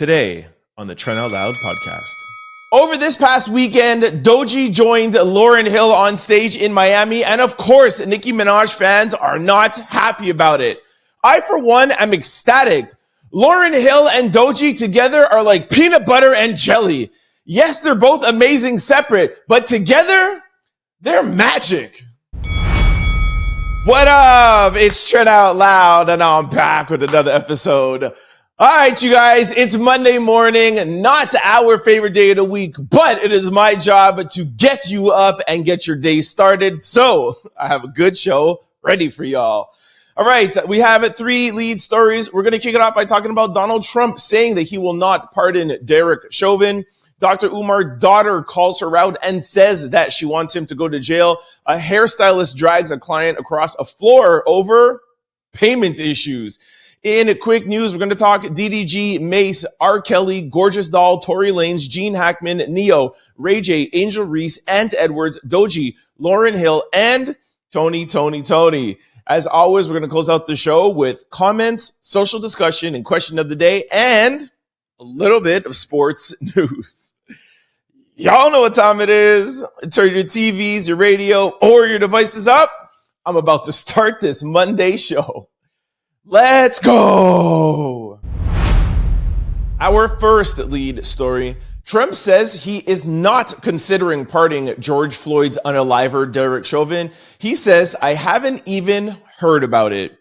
Today on the Trent Out Loud podcast. Over this past weekend, Doechii joined Lauryn Hill on stage in Miami, and of course, Nicki Minaj fans are not happy about it. I, for one, am ecstatic. Lauryn Hill and Doechii together are like peanut butter and jelly. Yes, they're both amazing separate, but together, they're magic. What up? It's Trent Out Loud, and I'm back with another episode. All right, you guys, it's Monday morning, not our favorite day of the week, but it is my job to get you up and get your day started. So I have a good show ready for y'all. All right, we have 3 lead stories. We're going to kick it off by talking about Donald Trump saying that he will not pardon Derek Chauvin. Dr. Umar's daughter calls her out and says that she wants him to go to jail. A hairstylist drags a client across a floor over payment issues. In quick news, we're going to talk Diddy, Mase, R.Kelly, Gorgeous Doll, Tory Lanez, Gene Hackman, Neo, Raj J, Angel Reese, Ant Edwards, Doechii, Lauryn Hill, and Toni. As always, we're going to close out the show with comments, social discussion, and question of the day, and a little bit of sports news. Y'all know what time it is. Turn your TVs, your radio, or your devices up. I'm about to start this Monday show. Let's go. Our first lead story. Trump says he is not considering pardoning George Floyd's unaliver, Derek Chauvin. He says, I haven't even heard about it.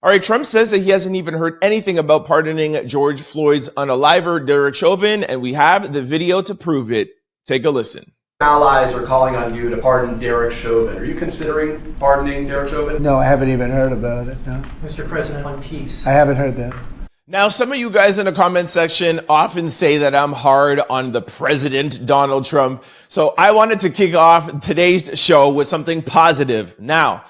All right, Trump says that he hasn't even heard anything about pardoning George Floyd's unaliver, Derek Chauvin, and we have the video to prove it. Take a listen. Allies are calling on you to pardon Derek Chauvin. Are you considering pardoning Derek Chauvin? No, I haven't even heard about it, no. Mr. President, on peace. I haven't heard that. Now, some of you guys in the comment section often say that I'm hard on the president, Donald Trump. So I wanted to kick off today's show with something positive. Now,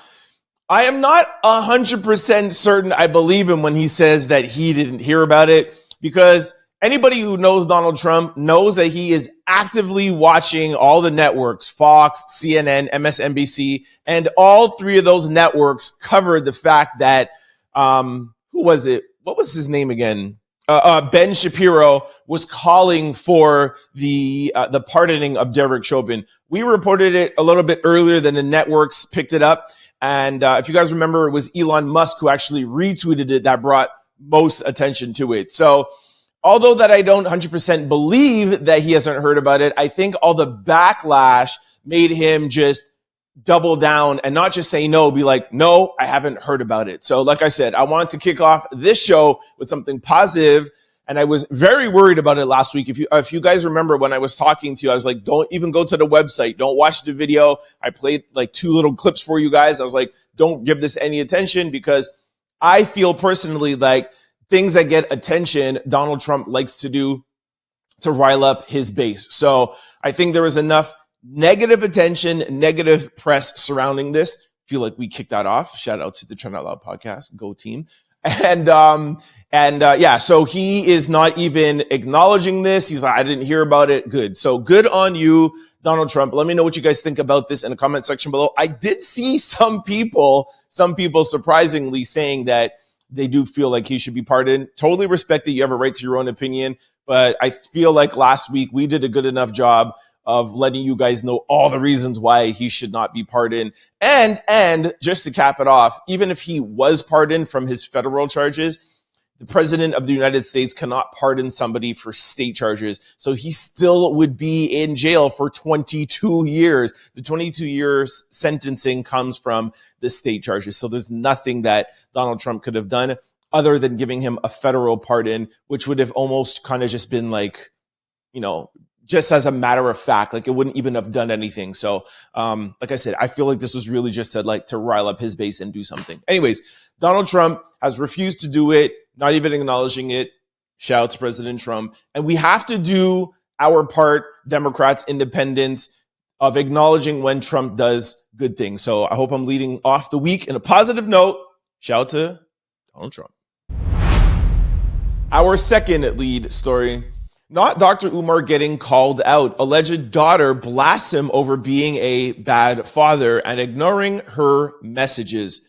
I am not 100% certain I believe him when he says that he didn't hear about it, because anybody who knows Donald Trump knows that he is actively watching all the networks, Fox, CNN, MSNBC, and all 3 of those networks covered the fact that, who was it? What was his name again? Ben Shapiro was calling for the pardoning of Derek Chauvin. We reported it a little bit earlier than the networks picked it up. And if you guys remember, it was Elon Musk who actually retweeted it that brought most attention to it. So, although that I don't 100% believe that he hasn't heard about it, I think all the backlash made him just double down and not just say no, be like, no, I haven't heard about it. So like I said, I wanted to kick off this show with something positive, and I was very worried about it last week. If you guys remember when I was talking to you, I was like, don't even go to the website. Don't watch the video. I played like 2 little clips for you guys. I was like, don't give this any attention, because I feel personally like things that get attention, Donald Trump likes to do to rile up his base. So I think there was enough negative attention, negative press surrounding this. I feel like we kicked that off. Shout out to the Trent Out Loud podcast. Go team. And so he is not even acknowledging this. He's like, I didn't hear about it. Good. So good on you, Donald Trump. Let me know what you guys think about this in the comment section below. I did see some people surprisingly saying that they do feel like he should be pardoned. Totally respect that you have a right to your own opinion, but I feel like last week we did a good enough job of letting you guys know all the reasons why he should not be pardoned. And just to cap it off, even if he was pardoned from his federal charges, the president of the United States cannot pardon somebody for state charges. So he still would be in jail for 22 years. The 22 years sentencing comes from the state charges. So there's nothing that Donald Trump could have done other than giving him a federal pardon, which would have almost kind of just been like, just as a matter of fact, like it wouldn't even have done anything. So, like I said, I feel like this was really just to rile up his base and do something. Anyways, Donald Trump has refused to do it, not even acknowledging it. Shout out to President Trump. And we have to do our part, Democrats, independents, of acknowledging when Trump does good things. So I hope I'm leading off the week in a positive note. Shout out to Donald Trump. Our second lead story. Not Dr. Umar getting called out. Alleged daughter blasts him over being a bad father and ignoring her messages.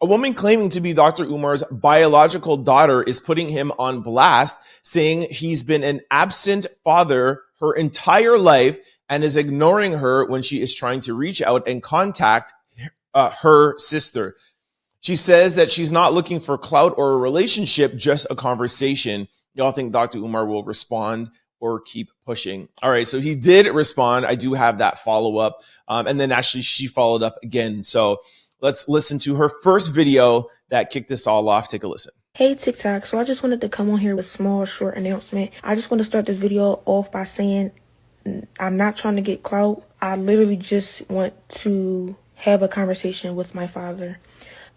A woman claiming to be Dr. Umar's biological daughter is putting him on blast, saying he's been an absent father her entire life and is ignoring her when she is trying to reach out and contact her sister. She says that she's not looking for clout or a relationship, just a conversation. Y'all think Dr. Umar will respond or keep pushing? All right, so he did respond. I do have that follow-up. And then actually she followed up again. So let's listen to her first video that kicked this all off. Take a listen. Hey TikTok, so I just wanted to come on here with a small short announcement. I just want to start this video off by saying I'm not trying to get clout. I literally just want to have a conversation with my father.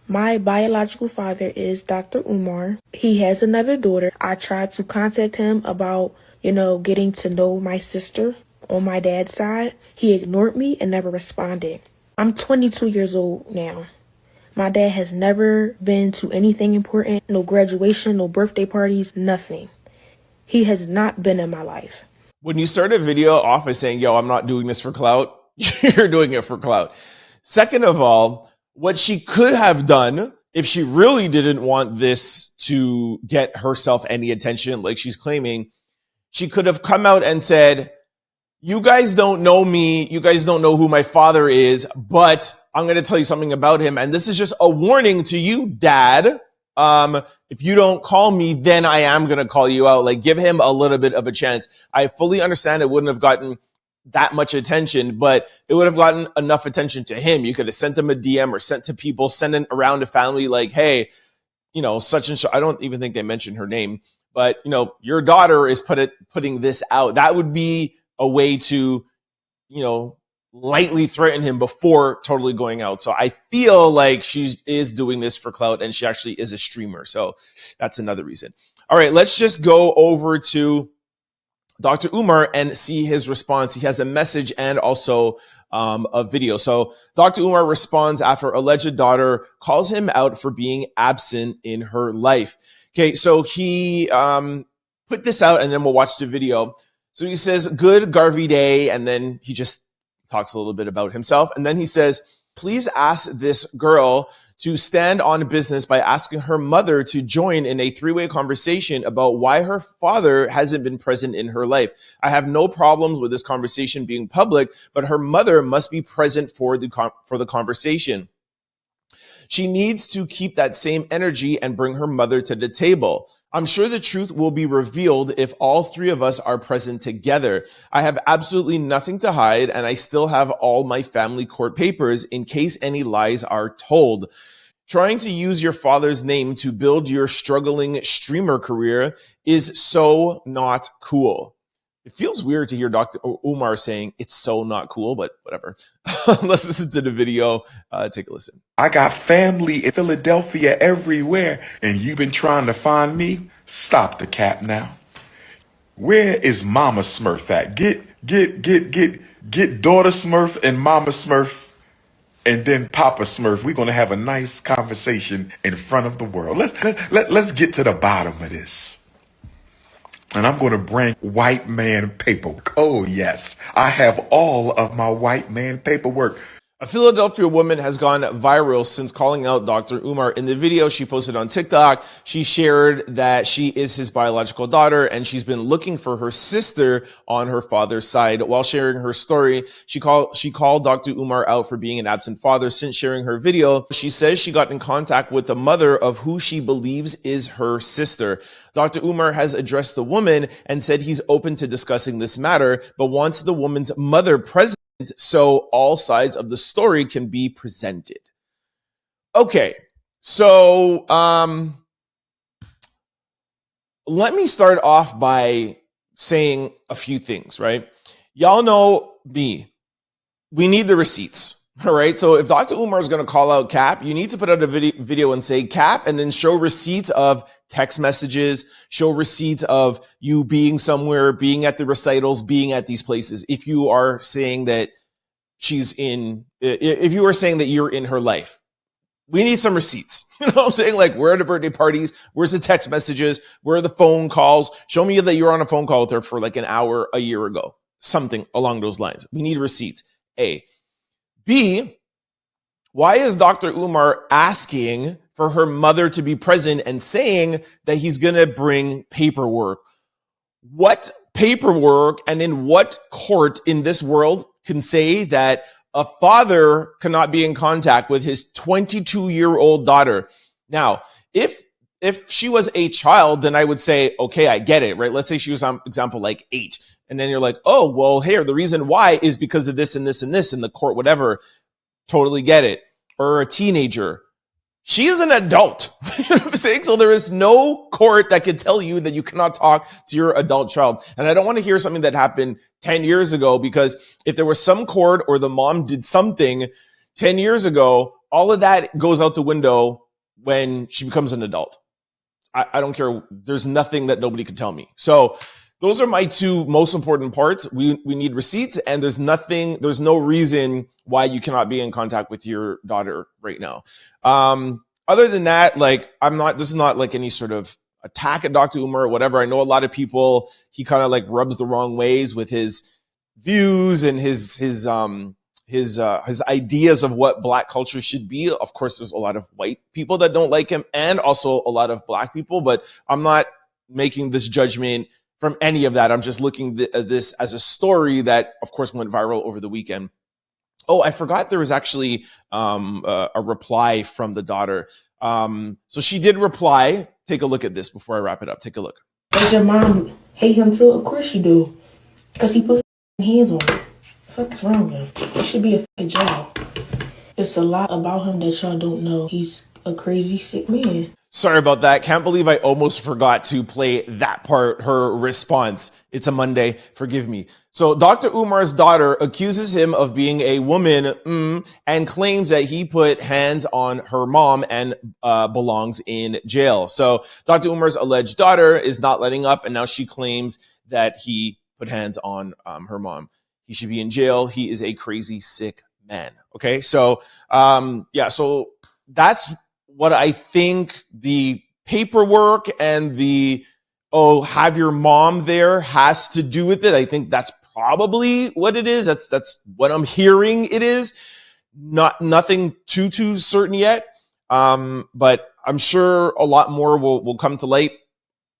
My biological father is Dr. Umar. He has another daughter. I tried to contact him about, getting to know my sister on my dad's side. He ignored me and never responded. I'm 22 years old now. My dad has never been to anything important, no graduation, no birthday parties, nothing. He has not been in my life. When you start a video off by saying, yo, I'm not doing this for clout, you're doing it for clout. Second of all, what she could have done if she really didn't want this to get herself any attention, like she's claiming, she could have come out and said, you guys don't know me. You guys don't know who my father is, but I'm going to tell you something about him. And this is just a warning to you, Dad. If you don't call me, then I am going to call you out. Like, give him a little bit of a chance. I fully understand it wouldn't have gotten that much attention, but it would have gotten enough attention to him. You could have sent him a DM or sent to people, sending around to family like, hey, such and such. I don't even think they mentioned her name, but your daughter is putting this out. That would be a way to, lightly threaten him before totally going out. So I feel like she is doing this for clout, and she actually is a streamer. So that's another reason. All right, let's just go over to Dr. Umar and see his response. He has a message and also a video. So Dr. Umar responds after alleged daughter calls him out for being absent in her life. Okay, so he put this out, and then we'll watch the video. So he says, good Garvey Day, and then he just talks a little bit about himself. And then he says, please ask this girl to stand on business by asking her mother to join in a three-way conversation about why her father hasn't been present in her life. I have no problems with this conversation being public, but her mother must be present for the conversation. She needs to keep that same energy and bring her mother to the table. I'm sure the truth will be revealed if all three of us are present together. I have absolutely nothing to hide, and I still have all my family court papers in case any lies are told. Trying to use your father's name to build your struggling streamer career is so not cool. It feels weird to hear Dr. Umar saying it's so not cool, but whatever. Let's listen to the video. Take a listen. I got family in Philadelphia everywhere, and you've been trying to find me? Stop the cap now. Where is Mama Smurf at? Get daughter Smurf and Mama Smurf, and then Papa Smurf. We're gonna have a nice conversation in front of the world. Let's get to the bottom of this. And I'm going to bring white man paperwork. Oh, yes, I have all of my white man paperwork. A Philadelphia woman has gone viral since calling out Dr. Umar. In the video she posted on TikTok, she shared that she is his biological daughter and she's been looking for her sister on her father's side. While sharing her story, she called Dr. Umar out for being an absent father. Since sharing her video, she says she got in contact with the mother of who she believes is her sister. Dr. Umar has addressed the woman and said he's open to discussing this matter, but wants the woman's mother present so all sides of the story can be presented. Okay, so let me start off by saying a few things, right? Y'all know me. We need the receipts. All right. So if Dr. Umar is going to call out Cap, you need to put out a video and say Cap, and then show receipts of text messages, show receipts of you being somewhere, being at the recitals, being at these places. If you are saying that if you are saying that you're in her life, we need some receipts. You know what I'm saying? Like, where are the birthday parties? Where's the text messages? Where are the phone calls? Show me that you're on a phone call with her for like an hour a year ago. Something along those lines. We need receipts. A. B, Why is Dr. Umar asking for her mother to be present and saying that he's going to bring paperwork? What paperwork and in what court in this world can say that a father cannot be in contact with his 22-year-old daughter? Now, if she was a child, then I would say, okay, I get it, right? Let's say she was, on example, like 8. And then you're like, oh, well, here, the reason why is because of this and this and this in the court, whatever. Totally get it. Or a teenager. She is an adult. You know what I'm saying? So there is no court that can tell you that you cannot talk to your adult child. And I don't want to hear something that happened 10 years ago, because if there was some court or the mom did something 10 years ago, all of that goes out the window when she becomes an adult. I don't care. There's nothing that nobody can tell me. So those are my two most important parts. We need receipts, and there's no reason why you cannot be in contact with your daughter right now. Other than that, like, this is not like any sort of attack at Dr. Umar or whatever. I know a lot of people, he kind of like rubs the wrong ways with his views and his ideas of what Black culture should be. Of course, there's a lot of white people that don't like him, and also a lot of Black people, but I'm not making this judgment from any of that. I'm just looking at this as a story that, of course, went viral over the weekend. Oh, I forgot there was actually a reply from the daughter. So she did reply. Take a look at this before I wrap it up. Take a look. Does your mom hate him too? Of course you do. Because he put hands on her. What the fuck is wrong with him? It should be a fucking jail. It's a lot about him that y'all don't know. He's a crazy, sick man. Sorry about that. Can't believe I almost forgot to play that part, her response. It's a Monday. Forgive me. So Dr. Umar's daughter accuses him of being a woman and claims that he put hands on her mom and belongs in jail. So Dr. Umar's alleged daughter is not letting up, and now she claims that he put hands on her mom. He should be in jail. He is a crazy, sick man. Okay, so so that's what I think the paperwork and the have your mom there has to do with it. I think that's probably what it is. That's what I'm hearing it is. Nothing too certain yet. But I'm sure a lot more will come to light.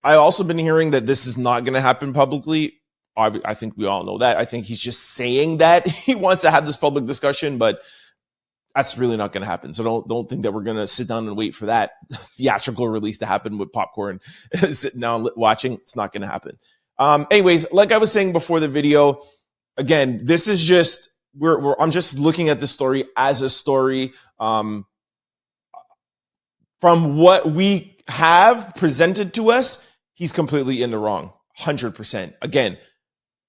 I also been hearing that this is not going to happen publicly. I think we all know that. I think he's just saying that he wants to have this public discussion, but that's really not going to happen. So don't think that we're going to sit down and wait for that theatrical release to happen with popcorn sitting down watching. It's not going to happen. Anyways, like I was saying before the video, again, this is just I'm just looking at the story as a story. From what we have presented to us, he's completely in the wrong, 100%. Again,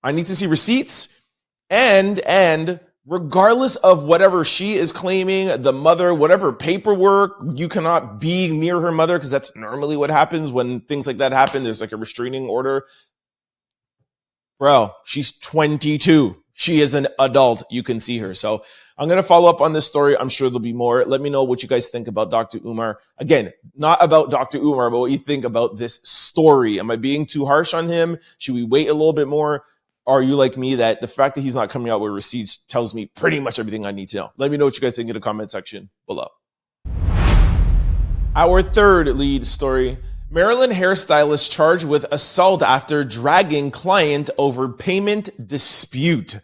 I need to see receipts, and regardless of whatever she is claiming, the mother, whatever paperwork, you cannot be near her mother, because that's normally what happens when things like that happen. There's like a restraining order. Bro, she's 22. She is an adult. You can see her. So I'm going to follow up on this story. I'm sure there'll be more. Let me know what you guys think about Dr. Umar. Again, not about Dr. Umar, but what you think about this story. Am I being too harsh on him? Should we wait a little bit more? Are you like me that the fact that he's not coming out with receipts tells me pretty much everything I need to know? Let me know what you guys think in the comment section below. Our third lead story. Maryland hairstylist charged with assault after dragging client over payment dispute.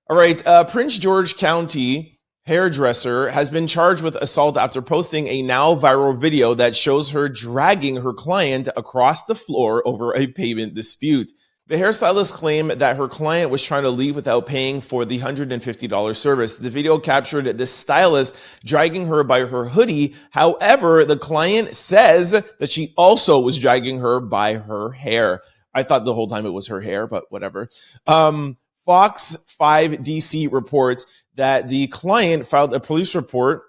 All right, Prince George County hairdresser has been charged with assault after posting a now viral video that shows her dragging her client across the floor over a payment dispute. The hairstylist claimed that her client was trying to leave without paying for the $150 service. The video captured the stylist dragging her by her hoodie. However, the client says that she also was dragging her by her hair. I thought the whole time it was her hair, but whatever. Fox 5 DC reports that the client filed a police report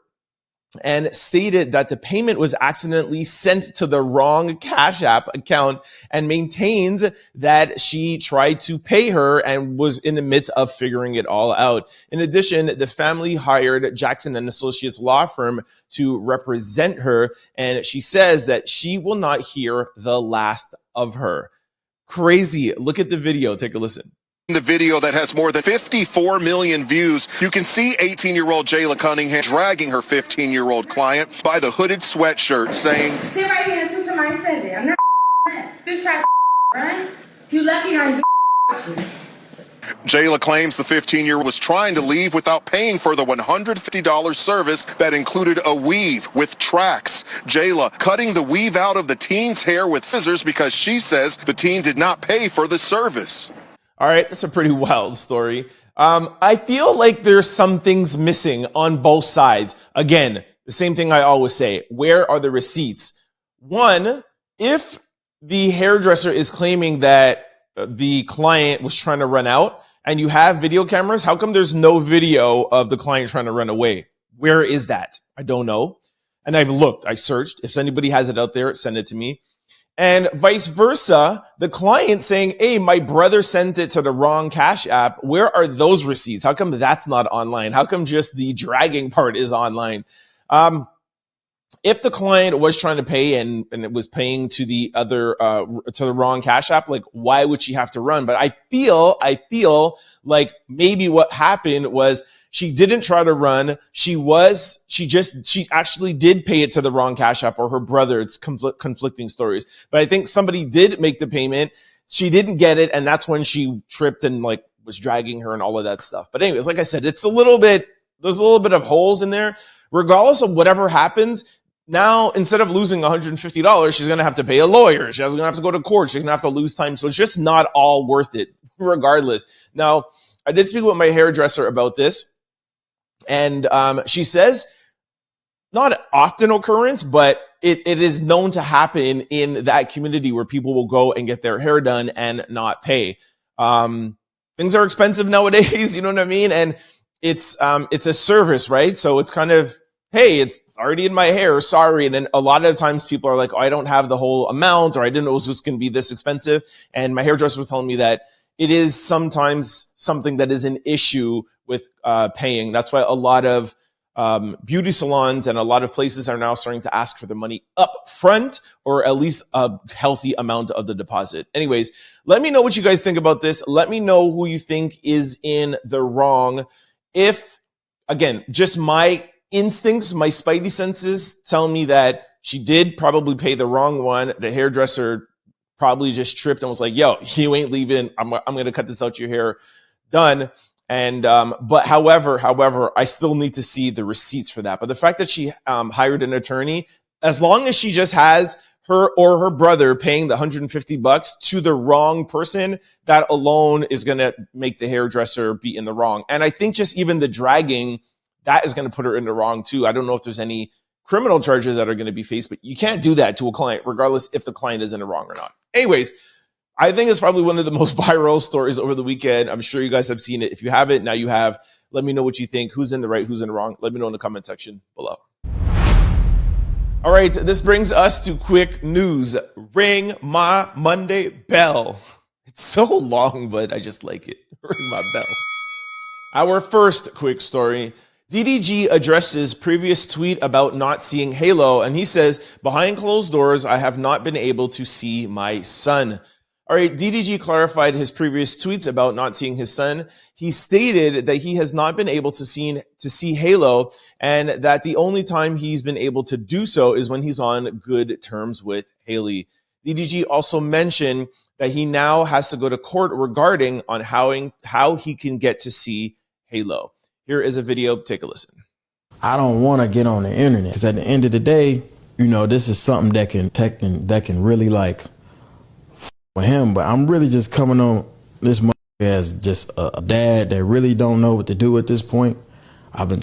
and stated that the payment was accidentally sent to the wrong Cash App account, and maintains that she tried to pay her and was in the midst of figuring it all out. In addition, the family hired Jackson and Associates law firm to represent her, and she says that she will not hear the last of her. Crazy. Look at the video. Take a listen. The video that has more than 54 million views, you can see 18-year-old Jayla Cunningham dragging her 15-year-old client by the hooded sweatshirt, saying, "Sit right here until somebody says it. I'm not this type of right? You lucky I ain't watching." Jayla claims the 15-year-old was trying to leave without paying for the $150 service that included a weave with tracks. Jayla cutting the weave out of the teen's hair with scissors because she says the teen did not pay for the service. All right, that's a pretty wild story. I feel like there's some things missing on both sides. Again, the same thing I always say. Where are the receipts? One, if the hairdresser is claiming that the client was trying to run out and you have video cameras, how come there's no video of the client trying to run away? Where is that? I don't know. And I've looked, I searched. If anybody has it out there, send it to me. And vice versa, the client saying, hey, my brother sent it to the wrong Cash App. Where are those receipts? How come that's not online? How come just the dragging part is online? If the client was trying to pay and it was paying to the other, to the wrong Cash App, like, why would she have to run? But I feel like maybe what happened was she didn't try to run. She actually did pay it to the wrong Cash App or her brother. It's conflicting stories. But I think somebody did make the payment. She didn't get it. And that's when she tripped and like was dragging her and all of that stuff. But anyways, like I said, there's a little bit of holes in there. Regardless of whatever happens, now instead of losing $150, she's going to have to pay a lawyer. She's going to have to go to court. She's going to have to lose time. So it's just not all worth it regardless. Now, I did speak with my hairdresser about this. And she says, not often occurrence, but it is known to happen in that community where people will go and get their hair done and not pay. Things are expensive nowadays, you know what I mean? And it's a service, right? So it's kind of, hey, it's already in my hair, sorry. And then a lot of times people are like, oh, I don't have the whole amount, or I didn't know it was just going to be this expensive. And my hairdresser was telling me that it is sometimes something that is an issue with paying. That's why a lot of beauty salons and a lot of places are now starting to ask for the money up front, or at least a healthy amount of the deposit. Anyways, let me know what you guys think about this. Let me know who you think is in the wrong. If, again, just my instincts, my spidey senses tell me that she did probably pay the wrong one. The hairdresser probably just tripped and was like, yo, you ain't leaving. I'm going to cut this out your hair. Done. And, but however, I still need to see the receipts for that. But the fact that she, hired an attorney, as long as she just has her or her brother paying the $150 to the wrong person, that alone is going to make the hairdresser be in the wrong. And I think just even the dragging, that is going to put her in the wrong too. I don't know if there's any criminal charges that are going to be faced, but you can't do that to a client, regardless if the client is in the wrong or not. Anyways, I think it's probably one of the most viral stories over the weekend. I'm sure you guys have seen it. If you haven't, now you have. Let me know what you think. Who's in the right? Who's in the wrong? Let me know in the comment section below. All right, this brings us to quick news. Ring my Monday bell. It's so long, but I just like it. Ring my bell. Our first quick story. DDG addresses previous tweet about not seeing Halo, and he says, behind closed doors, I have not been able to see my son. All right, DDG clarified his previous tweets about not seeing his son. He stated that he has not been able to see Halo, and that the only time he's been able to do so is when he's on good terms with Haley. DDG also mentioned that he now has to go to court regarding on how he can get to see Halo. Here is a video. Take a listen. I don't want to get on the internet because at the end of the day, you know, this is something that can really like for him. But I'm really just coming on this as just a dad that really don't know what to do at this point. I've been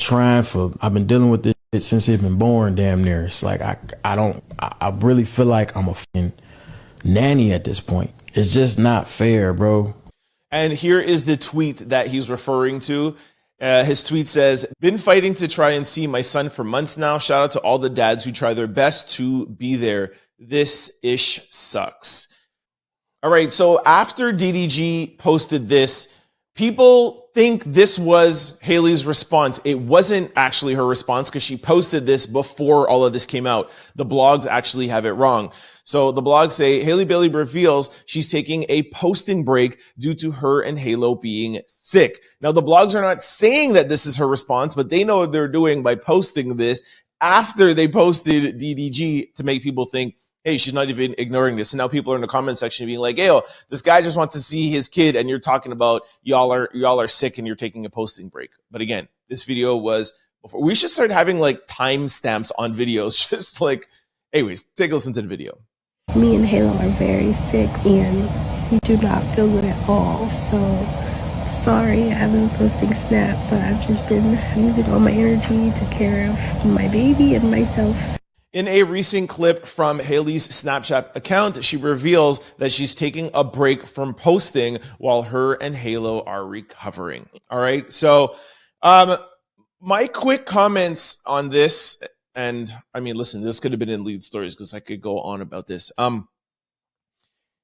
dealing with this since he's been born, damn near. It's like I really feel like I'm a f***ing nanny at this point. It's just not fair, bro. And here is the tweet that he's referring to. His tweet says, been fighting to try and see my son for months now. Shout out to all the dads who try their best to be there. This ish sucks. All right. So after DDG posted this, people think this was Haley's response. It wasn't actually her response because she posted this before all of this came out. The blogs actually have it wrong. So the blogs say Halle Bailey reveals she's taking a posting break due to her and Halo being sick. Now the blogs are not saying that this is her response, but they know what they're doing by posting this after they posted DDG to make people think, hey, she's not even ignoring this. And now people are in the comment section being like, hey, yo, this guy just wants to see his kid and you're talking about y'all are sick and you're taking a posting break. But again, this video was before. We should start having like timestamps on videos. Just like, anyways, take a listen to the video. Me and Halo are very sick and we do not feel good at all. So sorry, I haven't been posting Snap, but I've just been using all my energy to care of my baby and myself. In a recent clip from Haley's Snapchat account, she reveals that she's taking a break from posting while her and Halo are recovering. All right. So, my quick comments on this, and I mean, listen, this could have been in lead stories because I could go on about this.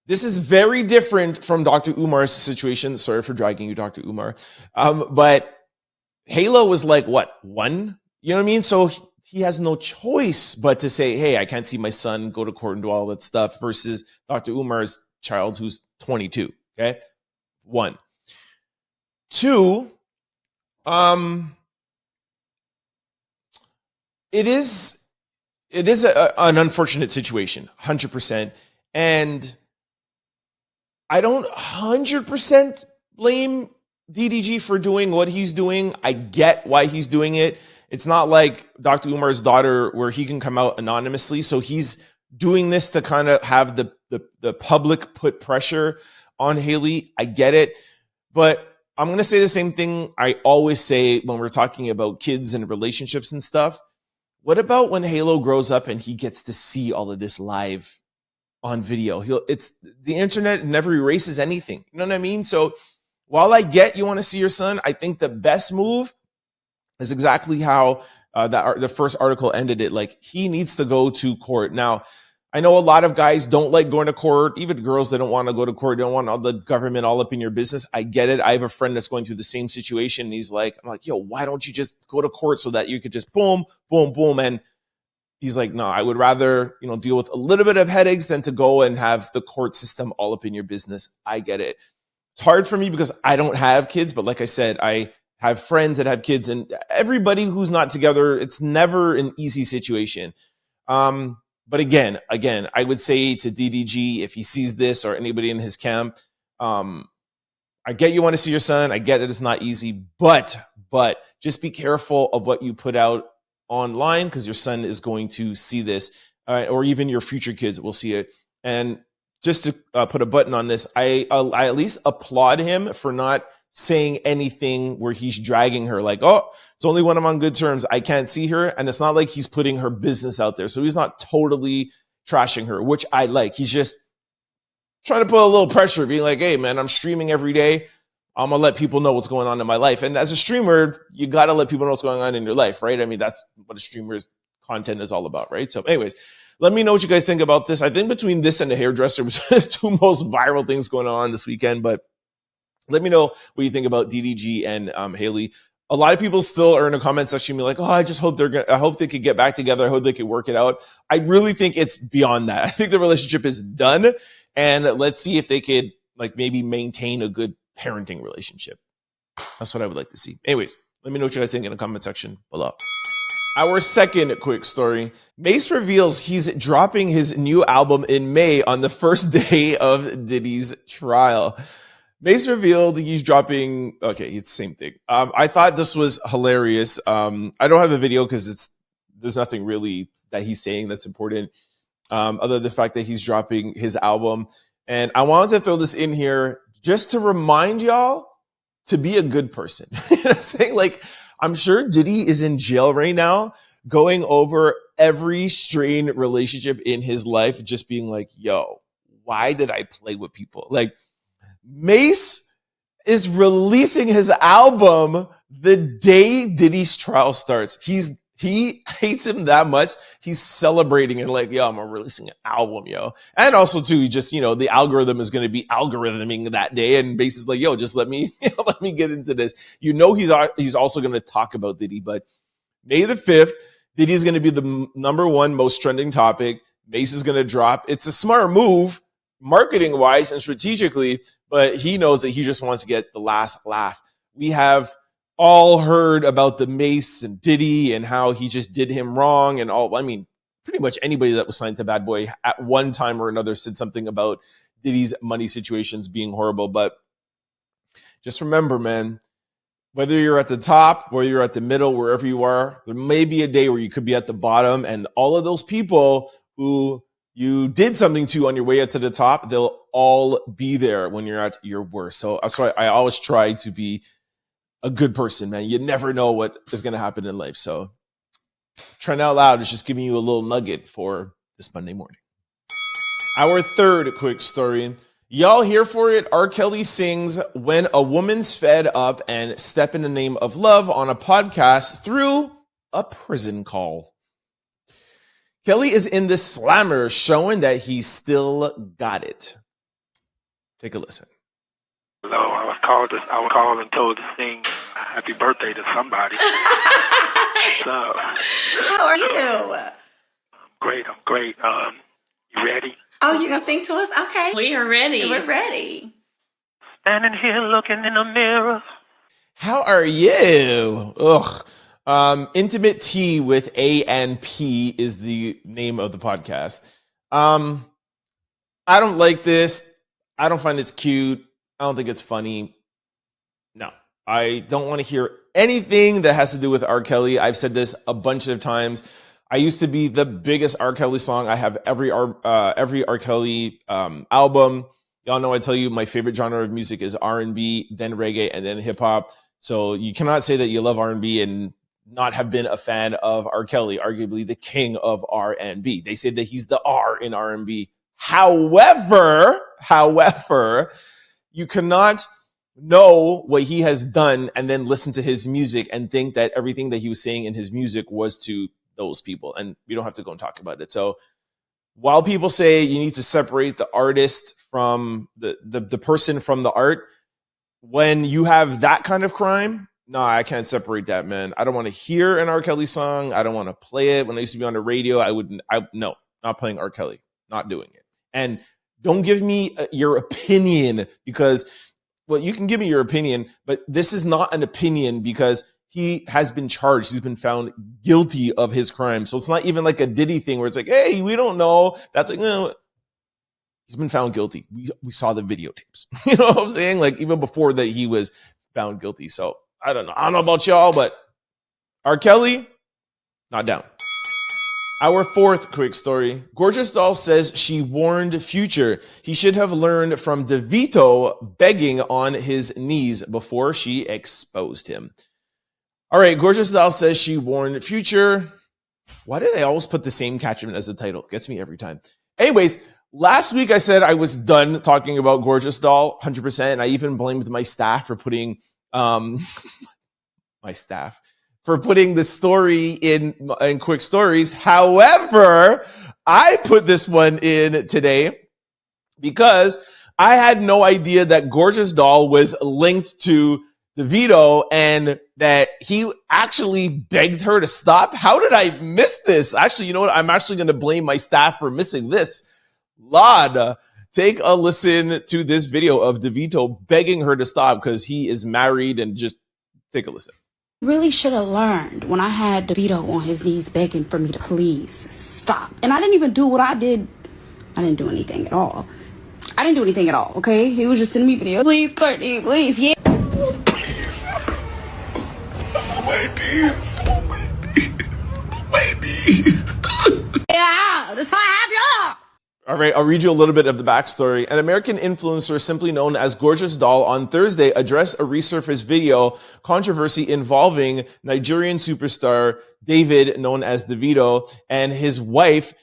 This is very different from Dr. Umar's situation. Sorry for dragging you, Dr. Umar. But Halo was like, what, 1? You know what I mean? So he has no choice but to say, hey, I can't see my son, go to court and do all that stuff, versus Dr. Umar's child who's 22. Okay. 1. 2, it is an unfortunate situation, 100%. And I don't 100% blame DDG for doing what he's doing. I get why he's doing it. It's not like Dr. Umar's daughter where he can come out anonymously. So he's doing this to kind of have the public put pressure on Haley. I get it. But I'm going to say the same thing I always say when we're talking about kids and relationships and stuff. What about when Halo grows up and he gets to see all of this live on video? It's the internet never erases anything. You know what I mean? So while I get you want to see your son, I think the best move is exactly how the first article ended it. Like, he needs to go to court. Now, I know a lot of guys don't like going to court, even girls, they don't want to go to court. They don't want all the government all up in your business. I get it. I have a friend that's going through the same situation. And he's like, I'm like, yo, why don't you just go to court so that you could just boom, boom, boom. And he's like, no, I would rather, deal with a little bit of headaches than to go and have the court system all up in your business. I get it. It's hard for me because I don't have kids. But like I said, I have friends that have kids, and everybody who's not together, it's never an easy situation. But again, I would say to DDG, if he sees this or anybody in his camp, I get you want to see your son. I get it. It's not easy, but just be careful of what you put out online, because your son is going to see this, or even your future kids will see it. And just to put a button on this, I at least applaud him for not saying anything where he's dragging her like, oh, it's only when I'm on good terms, I can't see her. And it's not like he's putting her business out there. So he's not totally trashing her, which I like. He's just trying to put a little pressure, being like, hey, man, I'm streaming every day. I'm going to let people know what's going on in my life. And as a streamer, you got to let people know what's going on in your life, right? I mean, that's what a streamer's content is all about, right? So anyways, let me know what you guys think about this. I think between this and the hairdresser was the two most viral things going on this weekend, but let me know what you think about DDG and Haley. A lot of people still are in the comment section be like, oh, I just hope I hope they could get back together. I hope they could work it out. I really think it's beyond that. I think the relationship is done. And let's see if they could maybe maintain a good parenting relationship. That's what I would like to see. Anyways, let me know what you guys think in the comment section below. Our second quick story. Mase reveals he's dropping his new album in May on the first day of Diddy's trial. Mase revealed he's dropping. Okay, it's the same thing. I thought this was hilarious. I don't have a video because there's nothing really that he's saying that's important, other than the fact that he's dropping his album. And I wanted to throw this in here just to remind y'all to be a good person. You know what I'm saying? I'm sure Diddy is in jail right now, going over every strained relationship in his life, just being like, yo, why did I play with people? Mase is releasing his album the day Diddy's trial starts. He hates him that much. He's celebrating and like, yo, I'm releasing an album, yo. And also too, he just, the algorithm is going to be algorithming that day. And basically like, yo, just let me, let me get into this. He's also going to talk about Diddy, but May the 5th, Diddy is going to be the number one most trending topic. Mase is going to drop. It's a smart move, marketing wise and strategically, but he knows that he just wants to get the last laugh. We have all heard about the Mase and Diddy and how he just did him wrong and all. I mean, pretty much anybody that was signed to Bad Boy at one time or another said something about Diddy's money situations being horrible. But just remember, man, whether you're at the top, whether you're at the middle, wherever you are, there may be a day where you could be at the bottom, and all of those people who you did something to on your way up to the top, they'll all be there when you're at your worst. So that's why I always try to be a good person, man. You never know what is going to happen in life. So Trent Out Loud is just giving you a little nugget for this Monday morning. Our third quick story. Y'all here for it? R.Kelly sings When a Woman's Fed Up and Step in the Name of Love on a podcast through a prison call. Kelly is in the slammer showing that he still got it. Take a listen. Hello, I was called and told to sing happy birthday to somebody. So, how are you? I'm great. You ready? Oh, you gonna sing to us? Okay. We are ready. We're ready. Standing here looking in the mirror. How are you? Intimate Tea with A and P is the name of the podcast. I don't like this. I don't find it's cute. I don't think it's funny. No, I don't want to hear anything that has to do with R. Kelly. I've said this a bunch of times. I used to be the biggest R. Kelly song. I have every R. Kelly album. Y'all know I tell you my favorite genre of music is R&B, then reggae, and then hip hop. So you cannot say that you love R&B and not have been a fan of R. Kelly, arguably the king of R&B. They say that he's the R in R&B. However, you cannot know what he has done and then listen to his music and think that everything that he was saying in his music was to those people. And we don't have to go and talk about it. So while people say you need to separate the artist from the person from the art, when you have that kind of crime, no, I can't separate that, man. I don't want to hear an R. Kelly song. I don't want to play it. When I used to be on the radio, no, not playing R. Kelly, not doing it. And don't give me your opinion because, well, you can give me your opinion, but this is not an opinion because he has been charged. He's been found guilty of his crime. So it's not even like a Diddy thing where it's like, hey, we don't know. That's like, no. He's been found guilty. We saw the videotapes. You know what I'm saying? Like even before that he was found guilty. So I don't know. I don't know about y'all, but R. Kelly, not down. Our fourth quick story. Gorgeous Doll says she warned Future he should have learned from Davido begging on his knees before she exposed him. All right, Gorgeous Doll says she warned Future. Why do they always put the same catchment as the title? Gets me every time. Anyways, last week I said I was done talking about Gorgeous Doll 100%, and I even blamed my staff for putting the story in quick stories. However, I put this one in today because I had no idea that Gorgeous Doll was linked to Davido and that he actually begged her to stop. How did I miss this? Actually, you know what? I'm actually going to blame my staff for missing this. Lord, take a listen to this video of Davido begging her to stop because he is married, and just take a listen. Really should have learned when I had Davido on his knees begging for me to please stop. And I didn't even do what I did. I didn't do anything at all. Okay? He was just sending me videos. Please, Courtney, please, yeah. Please. Yeah, that's how I have y'all. All right, I'll read you a little bit of the backstory. An American influencer simply known as Gorgeous Doll on Thursday addressed a resurfaced video controversy involving Nigerian superstar David, known as Davido, and his wife,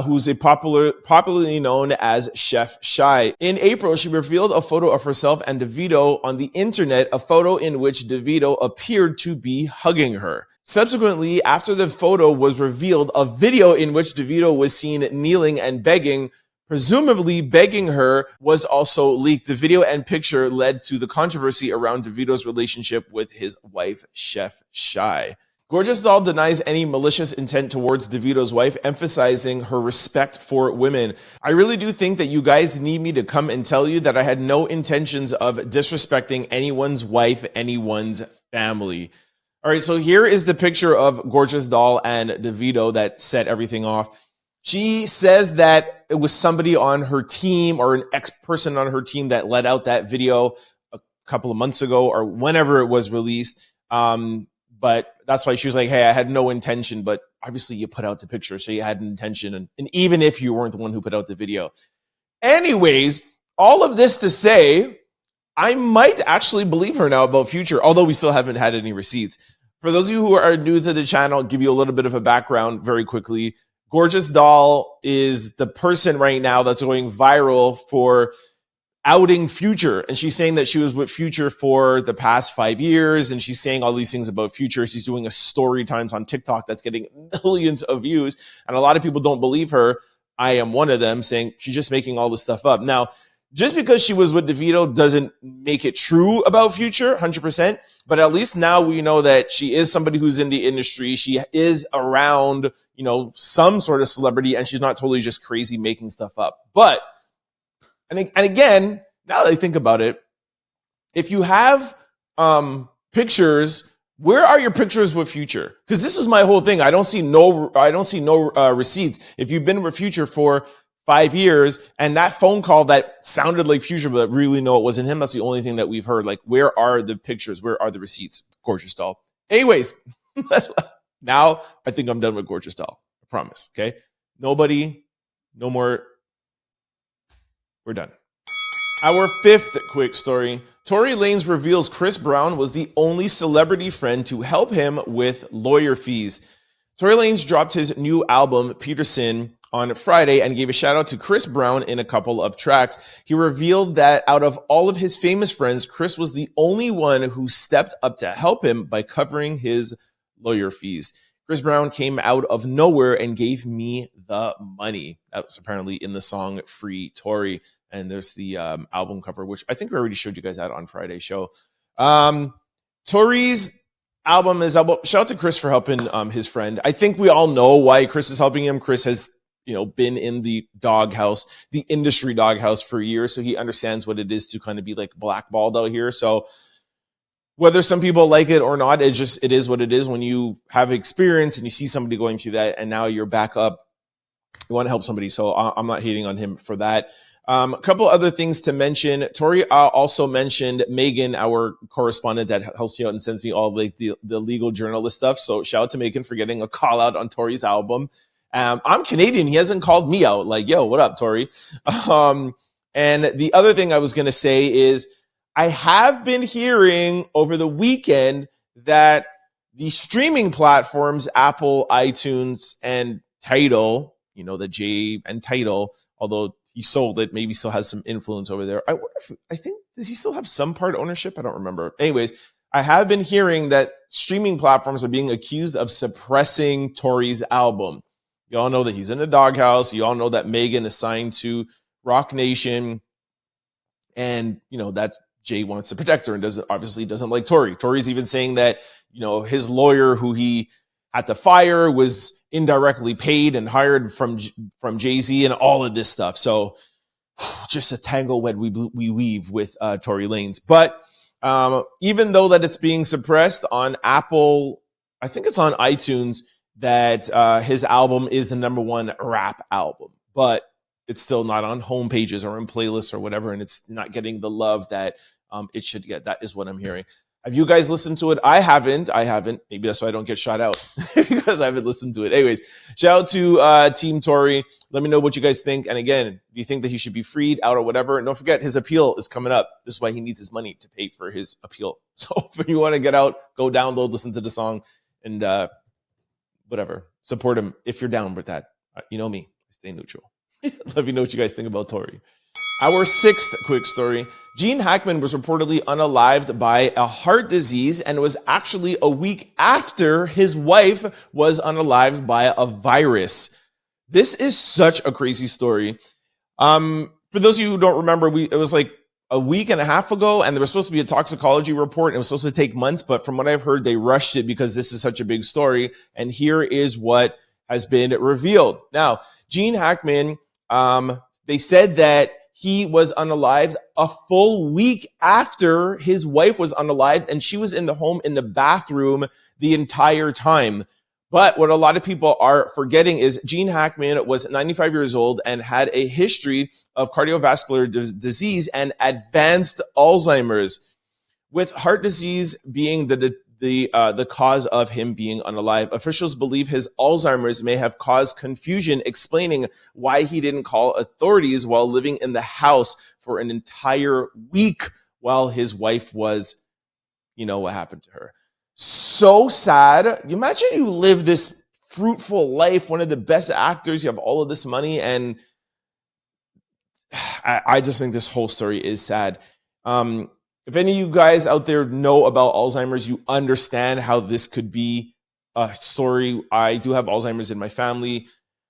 who's popularly known as Chef Shy. In April, she revealed a photo of herself and Davido on the internet, a photo in which Davido appeared to be hugging her. Subsequently, after the photo was revealed, a video in which Davido was seen kneeling and begging, presumably begging her, was also leaked. The video and picture led to the controversy around Davido's relationship with his wife, Chef Shy. Gorgeous Doll denies any malicious intent towards Davido's wife, emphasizing her respect for women. I really do think that you guys need me to come and tell you that I had no intentions of disrespecting anyone's wife, anyone's family. All right, so here is the picture of Gorgeous Doll and Davido that set everything off. She says that it was somebody on her team or an ex-person on her team that let out that video a couple of months ago or whenever it was released. But that's why she was like, hey, I had no intention, but obviously you put out the picture, so you had an intention. And even if you weren't the one who put out the video. Anyways, all of this to say, I might actually believe her now about Future, although we still haven't had any receipts. For those of you who are new to the channel, I'll give you a little bit of a background very quickly. Gorgeous Doll is the person right now that's going viral for outing Future. And she's saying that she was with Future for the past 5 years. And she's saying all these things about Future. She's doing a story times on TikTok that's getting millions of views. And a lot of people don't believe her. I am one of them, saying she's just making all this stuff up. Now, just because she was with Davido doesn't make it true about Future, 100%. But at least now we know that she is somebody who's in the industry. She is around, you know, some sort of celebrity, and she's not totally just crazy making stuff up. But, and again, now that I think about it, if you have pictures, where are your pictures with Future? Because this is my whole thing. I don't see no receipts. If you've been with Future for 5 years, and that phone call that sounded like Future, but really no, it wasn't him. That's the only thing that we've heard. Like, where are the pictures? Where are the receipts? Gorgeous Doll. Anyways, now I think I'm done with Gorgeous Doll. I promise. Okay. Nobody, no more. We're done. Our fifth quick story. Tory Lanez reveals Chris Brown was the only celebrity friend to help him with lawyer fees. Tory Lanez dropped his new album, Peterson, on Friday and gave a shout out to Chris Brown in a couple of tracks. He revealed that out of all of his famous friends, Chris was the only one who stepped up to help him by covering his lawyer fees. Chris Brown came out of nowhere and gave me the money. That was apparently in the song Free Tory. And there's the album cover, which I think we already showed you guys that on Friday's show. Tory's album is out. Shout out to Chris for helping his friend. I think we all know why Chris is helping him. Chris has, you know, been in the doghouse, the industry doghouse for years. So he understands what it is to kind of be like blackballed out here. So whether some people like it or not, it is what it is. When you have experience and you see somebody going through that and now you're back up, you want to help somebody. So I'm not hating on him for that. A couple other things to mention. Tory also mentioned Megan, our correspondent that helps me out and sends me all like the legal journalist stuff. So shout out to Megan for getting a call out on Tory's album. I'm Canadian. He hasn't called me out like, yo, what up, Tory? And the other thing I was going to say is I have been hearing over the weekend that the streaming platforms, Apple, iTunes, and Tidal, you know, the J and Tidal, although he sold it, maybe still has some influence over there. Does he still have some part ownership? I don't remember. Anyways, I have been hearing that streaming platforms are being accused of suppressing Tory's album. You all know that he's in the doghouse. You all know that Megan is signed to Rock Nation. And, you know, that's Jay wants to protect her and obviously doesn't like Tory. Tory's even saying that, you know, his lawyer who he had to fire was indirectly paid and hired from Jay-Z and all of this stuff. So just a tangle web we weave with Tory Lanez. But even though that it's being suppressed on Apple, I think it's on iTunes, that his album is the #1 rap album, but it's still not on home pages or in playlists or whatever, and it's not getting the love that it should get. That is what I'm hearing. Have you guys listened to it? I haven't. Maybe that's why I don't get shot out because I haven't listened to it. Anyways, shout out to Team Tory. Let me know what you guys think. And again, do you think that he should be freed out or whatever? And don't forget, his appeal is coming up. This is why he needs his money to pay for his appeal. So if you want to get out, go download, listen to the song, and whatever. Support him if you're down with that. You know me. I stay neutral. Let me know what you guys think about Tory. Our sixth quick story. Gene Hackman was reportedly unalived by a heart disease, and it was actually a week after his wife was unalived by a virus. This is such a crazy story. For those of you who don't remember, it was like a week and a half ago, and there was supposed to be a toxicology report, and it was supposed to take months, but from what I've heard, they rushed it because this is such a big story, and here is what has been revealed. Now, Gene Hackman, they said that he was unalived a full week after his wife was unalived, and she was in the home in the bathroom the entire time. But what a lot of people are forgetting is Gene Hackman was 95 years old and had a history of cardiovascular disease and advanced Alzheimer's, with heart disease being the cause of him being unalive. Officials believe his Alzheimer's may have caused confusion, explaining why he didn't call authorities while living in the house for an entire week while his wife was, what happened to her. So sad. You imagine you live this fruitful life, one of the best actors, you have all of this money, and I just think this whole story is sad. If any of you guys out there know about Alzheimer's, you understand how this could be a story. I do have Alzheimer's in my family.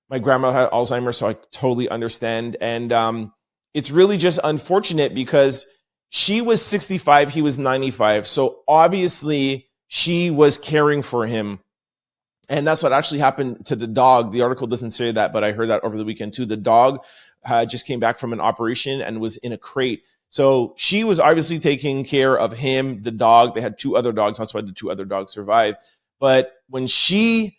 My grandma had Alzheimer's, so I totally understand. And it's really just unfortunate because she was 65, he was 95. So obviously she was caring for him. And that's what actually happened to the dog. The article doesn't say that, but I heard that over the weekend too. The dog just came back from an operation and was in a crate. So she was obviously taking care of him, the dog. They had two other dogs. That's why the two other dogs survived. But when she,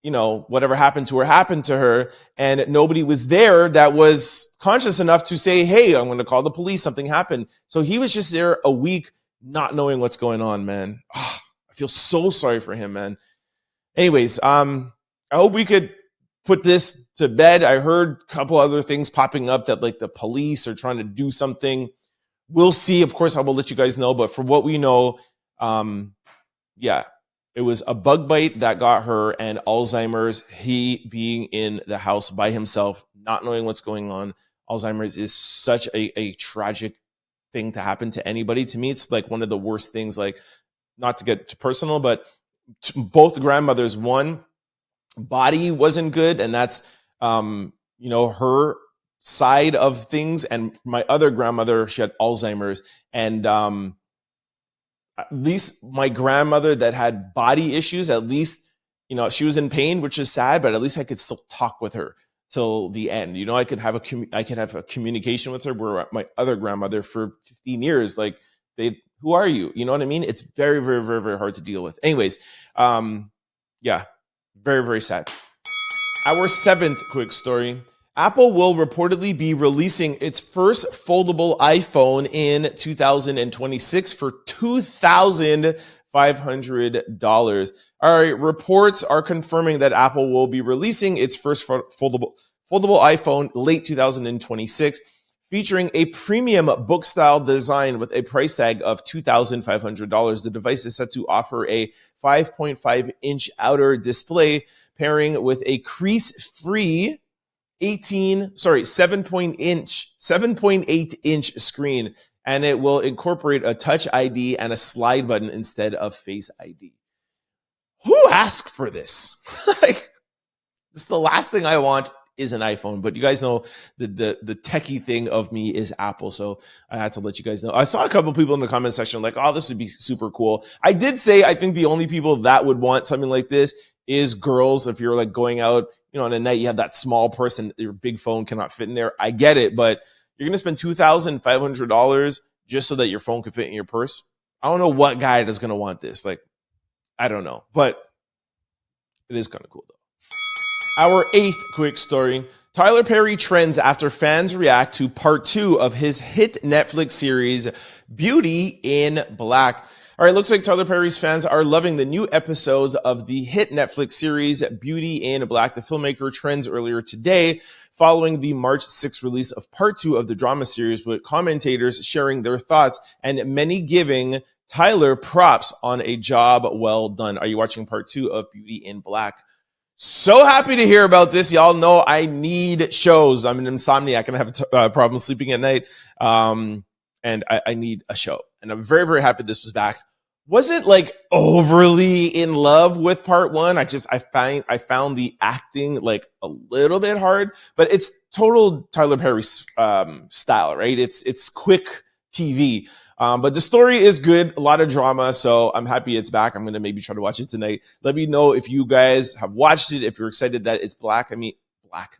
whatever happened to her, and nobody was there that was conscious enough to say, hey, I'm going to call the police. Something happened. So he was just there a week not knowing what's going on, man. Oh, I feel so sorry for him, man. Anyways, I hope we could put this to bed. I heard a couple other things popping up that like the police are trying to do something. We'll see. Of course, I will let you guys know. But for what we know, it was a bug bite that got her and Alzheimer's. He being in the house by himself, not knowing what's going on. Alzheimer's is such a tragic thing to happen to anybody. To me, it's like one of the worst things, like not to get too personal, but both grandmothers, one, body wasn't good, and that's her side of things, and my other grandmother, she had Alzheimer's, and at least my grandmother that had body issues, at least she was in pain, which is sad, but at least I could still talk with her till the end. I could have a communication with her. Where my other grandmother for 15 years, like who are you? You know what I mean? It's very, very, very, very hard to deal with. Anyways, very, very sad. Our seventh quick story. Apple will reportedly be releasing its first foldable iPhone in 2026 for $2,500. All right, reports are confirming that Apple will be releasing its first foldable iPhone late 2026, featuring a premium book-style design with a price tag of $2,500. The device is set to offer a 5.5-inch outer display, pairing with a crease-free 7.8-inch screen, and it will incorporate a Touch ID and a slide button instead of Face ID. Who asked for this? This is the last thing I want is an iPhone, but you guys know the techie thing of me is Apple, so I had to let you guys know. I saw a couple people in the comment section like, oh, this would be super cool. I did say I think the only people that would want something like this is girls. If you're like going out, on a night, you have that small person, your big phone cannot fit in there. I get it, but you're going to spend $2,500 just so that your phone can fit in your purse. I don't know what guy is going to want this. Like, I don't know, but it is kind of cool though. Our eighth quick story. Tyler Perry trends after fans react to part 2 of his hit Netflix series, Beauty in Black. All right, looks like Tyler Perry's fans are loving the new episodes of the hit Netflix series, Beauty in Black. The filmmaker trends earlier today following the March 6th release of part 2 of the drama series, with commentators sharing their thoughts and many giving Tyler props on a job well done. Are you watching part 2 of Beauty in Black? So happy to hear about this. Y'all know I need shows. I'm an insomniac and I have a problem sleeping at night. And I need a show. And I'm very, very happy this was back. Wasn't like overly in love with part one. I found the acting like a little bit hard, but it's total Tyler Perry style, right? It's quick TV. But the story is good, a lot of drama, so I'm happy it's back. I'm gonna maybe try to watch it tonight. Let me know if you guys have watched it, if you're excited that it's black. I mean, black.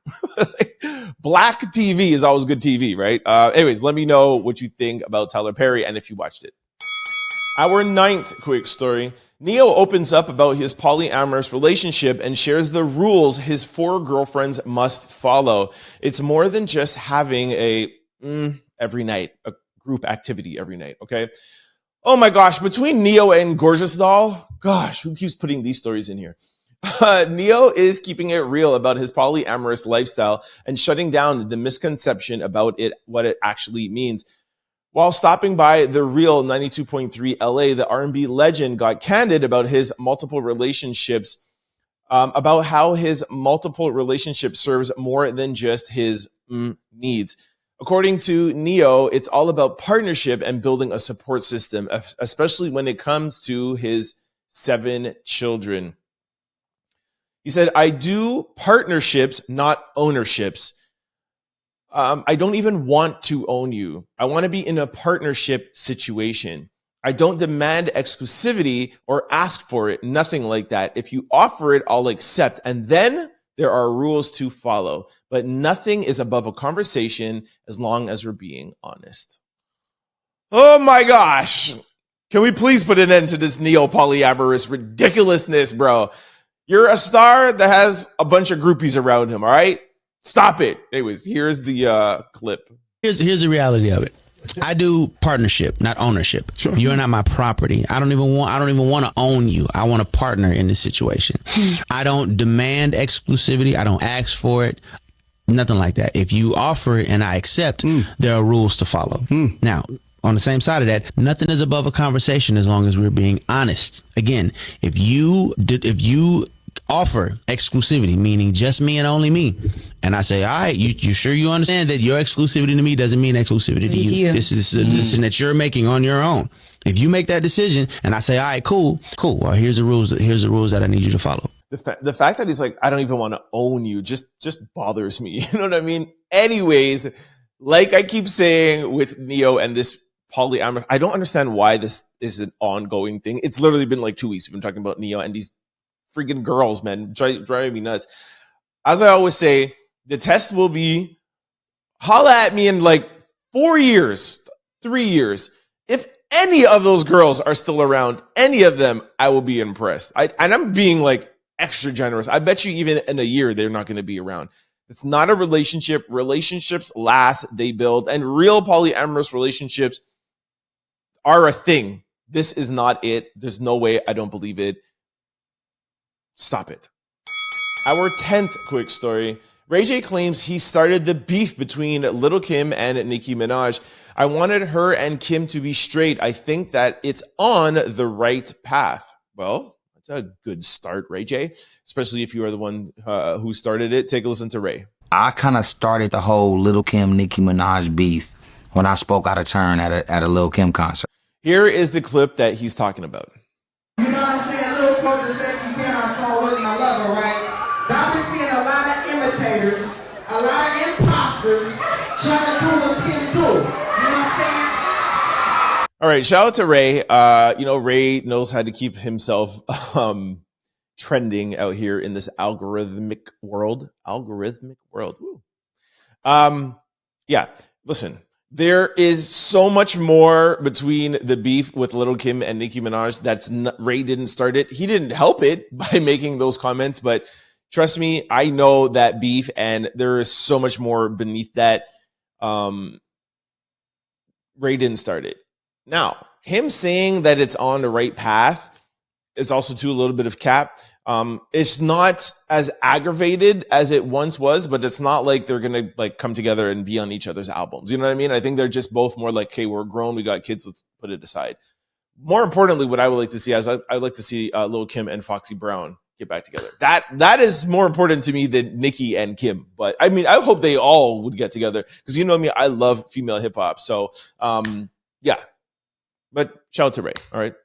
Black TV is always good TV, right? Anyways, let me know what you think about Tyler Perry and if you watched it. Our ninth quick story. Neo opens up about his polyamorous relationship and shares the rules his 4 girlfriends must follow. It's more than just having a every night, a group activity every night, okay? Oh my gosh, between Neo and Gorgeous Doll, gosh, who keeps putting these stories in here? Neo is keeping it real about his polyamorous lifestyle and shutting down the misconception about it, what it actually means. While stopping by the Real 92.3 LA, the R&B legend got candid about his multiple relationships, about how his multiple relationship serves more than just his needs. According to Neo, it's all about partnership and building a support system, especially when it comes to his 7 children. He said, I do partnerships, not ownerships. I don't even want to own you. I want to be in a partnership situation. I don't demand exclusivity or ask for it. Nothing like that. If you offer it, I'll accept. And then there are rules to follow. But nothing is above a conversation as long as we're being honest. Oh my gosh. Can we please put an end to this neo-polyamorous ridiculousness, bro? You're a star that has a bunch of groupies around him, all right? Stop it. Anyways, here's the clip. Here's the reality of it. I do partnership, not ownership. Sure. You're not my property. I don't even want to own you. I want to partner in this situation. I don't demand exclusivity. I don't ask for it. Nothing like that. If you offer it and I accept, there are rules to follow. Now, on the same side of that, nothing is above a conversation as long as we're being honest. Again, if you offer exclusivity, meaning just me and only me, and I say, all right, you sure you understand that your exclusivity to me doesn't mean exclusivity to you? This is a decision that you're making on your own. If you make that decision and I say, all right, cool, well, here's the rules that I need you to follow. The fact that he's like, I don't even want to own you just bothers me. You know what I mean? Anyways, like I keep saying with Neo and this polyamorous, I don't understand why this is an ongoing thing. It's literally been like 2 weeks we've been talking about Neo and these freaking girls, man, driving me nuts. As I always say, the test will be holla at me in like 4 years, 3 years. If any of those girls are still around, any of them, I will be impressed. And I'm being like extra generous. I bet you even in a year, they're not going to be around. It's not a relationship. Relationships last, they build, and real polyamorous relationships are a thing. This is not it. There's no way. I don't believe it. Stop it. Our 10th quick story. Ray J claims he started the beef between Lil' Kim and Nicki Minaj. I wanted her and Kim to be straight. I think that it's on the right path. Well, that's a good start, Ray J, especially if you are the one who started it. Take a listen to Ray. I kind of started the whole Lil' Kim, Nicki Minaj beef when I spoke out of turn at a Lil' Kim concert. Here is the clip that he's talking about. You know what I'm saying? Lil' Kim says you cannot show really I love her, right? But I've been seeing a lot of imitators, a lot of imposters trying to do what Kim do. You know what I'm saying? All right, shout out to Ray. Ray knows how to keep himself trending out here in this algorithmic world. Woo. Yeah, listen. There is so much more between the beef with Lil' Kim and Nicki Minaj. Ray didn't start it. He didn't help it by making those comments, but trust me, I know that beef, and there is so much more beneath that. Ray didn't start it. Now, him saying that it's on the right path is also a little bit of cap. It's not as aggravated as it once was, but it's not like they're gonna like come together and be on each other's albums. You know what I mean? I think they're just both more like, hey, we're grown, we got kids, let's put it aside. More importantly, what I would like to see is I'd like to see Lil' Kim and Foxy Brown get back together. That is more important to me than Nicki and Kim. But I mean, I hope they all would get together because you know me, I love female hip hop. So yeah. But shout out to Ray. All right.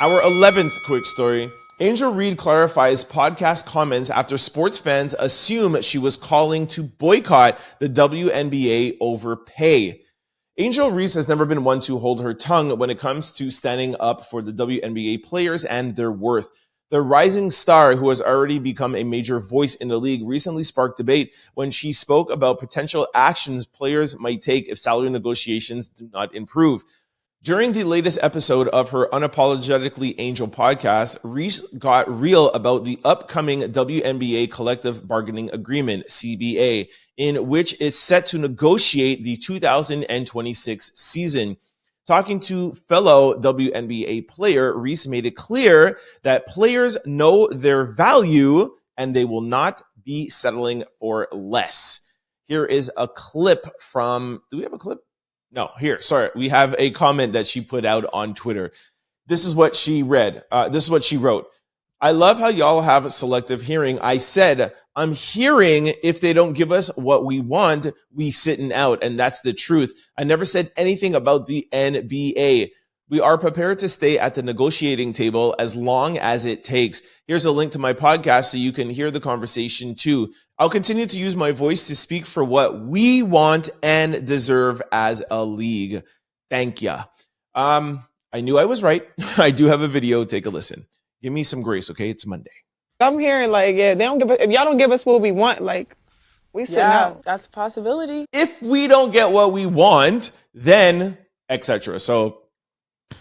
Our 11th quick story. Angel Reed clarifies podcast comments after sports fans assume she was calling to boycott the WNBA over pay. Angel Reese has never been one to hold her tongue when it comes to standing up for the WNBA players and their worth. The rising star, who has already become a major voice in the league, recently sparked debate when she spoke about potential actions players might take if salary negotiations do not improve. During the latest episode of her Unapologetically Angel podcast, Reese got real about the upcoming WNBA Collective Bargaining Agreement, CBA, in which it's set to negotiate the 2026 season. Talking to fellow WNBA player, Reese made it clear that players know their value and they will not be settling for less. Here is a clip from, do we have a clip? No, here, sorry. We have a comment that she put out on Twitter. This is what she read. This is what she wrote. I love how y'all have a selective hearing. I said, I'm hearing if they don't give us what we want, we sitting out. And that's the truth. I never said anything about the NBA. We are prepared to stay at the negotiating table as long as it takes. Here's a link to my podcast so you can hear the conversation too. I'll continue to use my voice to speak for what we want and deserve as a league. Thank ya. I knew I was right. I do have a video. Take a listen. Give me some grace, okay? It's Monday. I'm hearing like, yeah, they don't give us, if y'all don't give us what we want, like, we sitting out. That's a possibility. If we don't get what we want, then etc. So,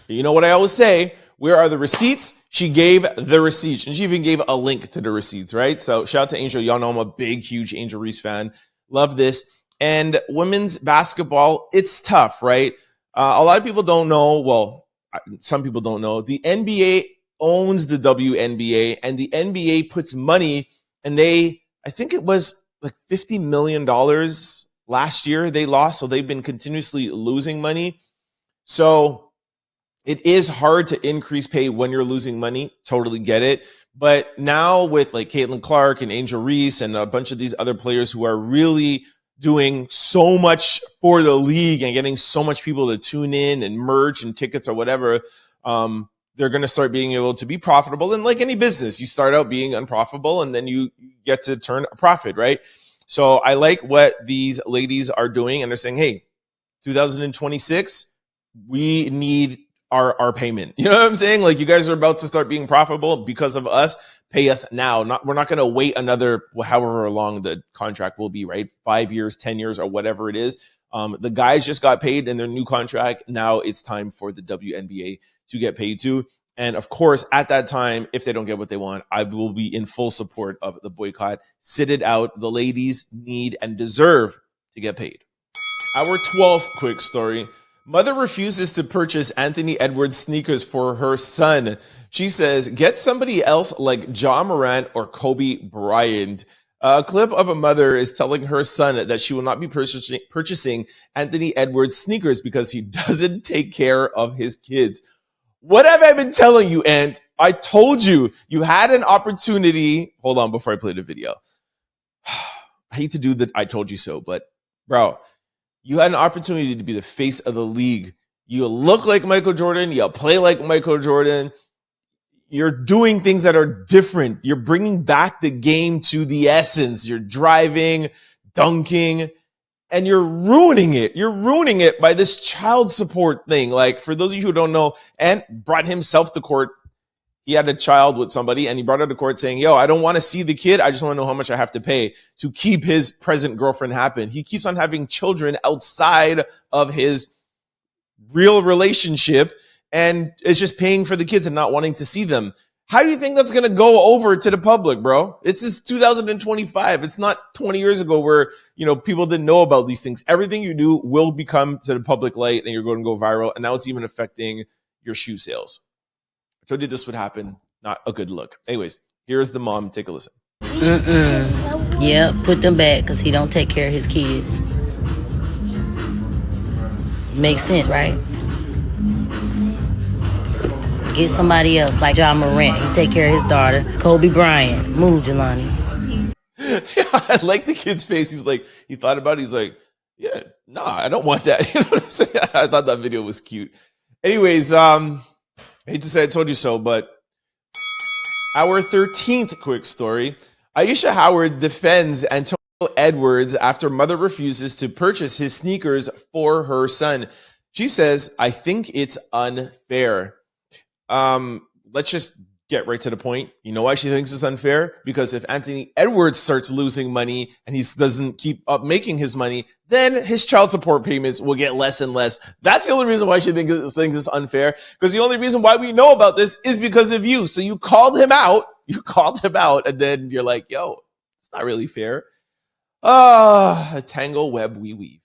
you know what I always say? Where are the receipts? She gave the receipts, and she even gave a link to the receipts, right? So shout out to Angel. Y'all know I'm a big, huge Angel Reese fan. Love this. And women's basketball, it's tough, right? A lot of people don't know. Well, some people don't know. The NBA owns the WNBA, and the NBA puts money, and I think it was like $50 million last year they lost. So they've been continuously losing money. So it is hard to increase pay when you're losing money. Totally get it. But now with like Caitlin Clark and Angel Reese and a bunch of these other players who are really doing so much for the league and getting so much people to tune in and merch and tickets or whatever, they're going to start being able to be profitable. And like any business, you start out being unprofitable and then you get to turn a profit, right? So I like what these ladies are doing. And they're saying, hey, 2026, we need our payment. You know what I'm saying? Like, you guys are about to start being profitable because of us. Pay us now. We're not going to wait another, however long the contract will be, right? 5 years, 10 years, or whatever it is. The guys just got paid in their new contract. Now it's time for the WNBA to get paid too. And of course, at that time, if they don't get what they want, I will be in full support of the boycott. Sit it out. The ladies need and deserve to get paid. Our 12th quick story. Mother refuses to purchase Anthony Edwards sneakers for her son. She says, get somebody else like Ja Morant or Kobe Bryant. A clip of a mother is telling her son that she will not be purchasing Anthony Edwards sneakers because he doesn't take care of his kids. What have I been telling you, Aunt? I told you, you had an opportunity. Hold on before I play the video. I hate to do the I told you so, but bro, you had an opportunity to be the face of the league. You look like Michael Jordan. You play like Michael Jordan. You're doing things that are different. You're bringing back the game to the essence. You're driving, dunking, and you're ruining it. You're ruining it by this child support thing. Like, for those of you who don't know, Ant brought himself to court. He had a child with somebody, and he brought her to court saying, yo, I don't want to see the kid. I just want to know how much I have to pay to keep his present girlfriend happy. He keeps on having children outside of his real relationship, and it's just paying for the kids and not wanting to see them. How do you think that's going to go over to the public, bro? It's just 2025. It's not 20 years ago where, people didn't know about these things. Everything you do will become to the public light, and you're going to go viral. And now it's even affecting your shoe sales. I told you this would happen. Not a good look. Anyways, here's the mom. Take a listen. Yeah, put them back because he don't take care of his kids. Makes sense, right? Get somebody else like John Morant. He take care of his daughter. Kobe Bryant. Move, Jelani. I like the kid's face. He's like, he thought about it. He's like, yeah, nah, I don't want that. You know what I'm saying? I thought that video was cute. Anyways, I hate to say I told you so, but our 13th quick story. Ayesha Howard defends Antonio Edwards after mother refuses to purchase his sneakers for her son. She says, I think it's unfair. Let's just get right to the point. You know why she thinks it's unfair? Because if Anthony Edwards starts losing money and he doesn't keep up making his money, then his child support payments will get less and less. That's the only reason why she thinks it's unfair. Because the only reason why we know about this is because of you. So you called him out. And then you're like, yo, it's not really fair. A tangle web we weave.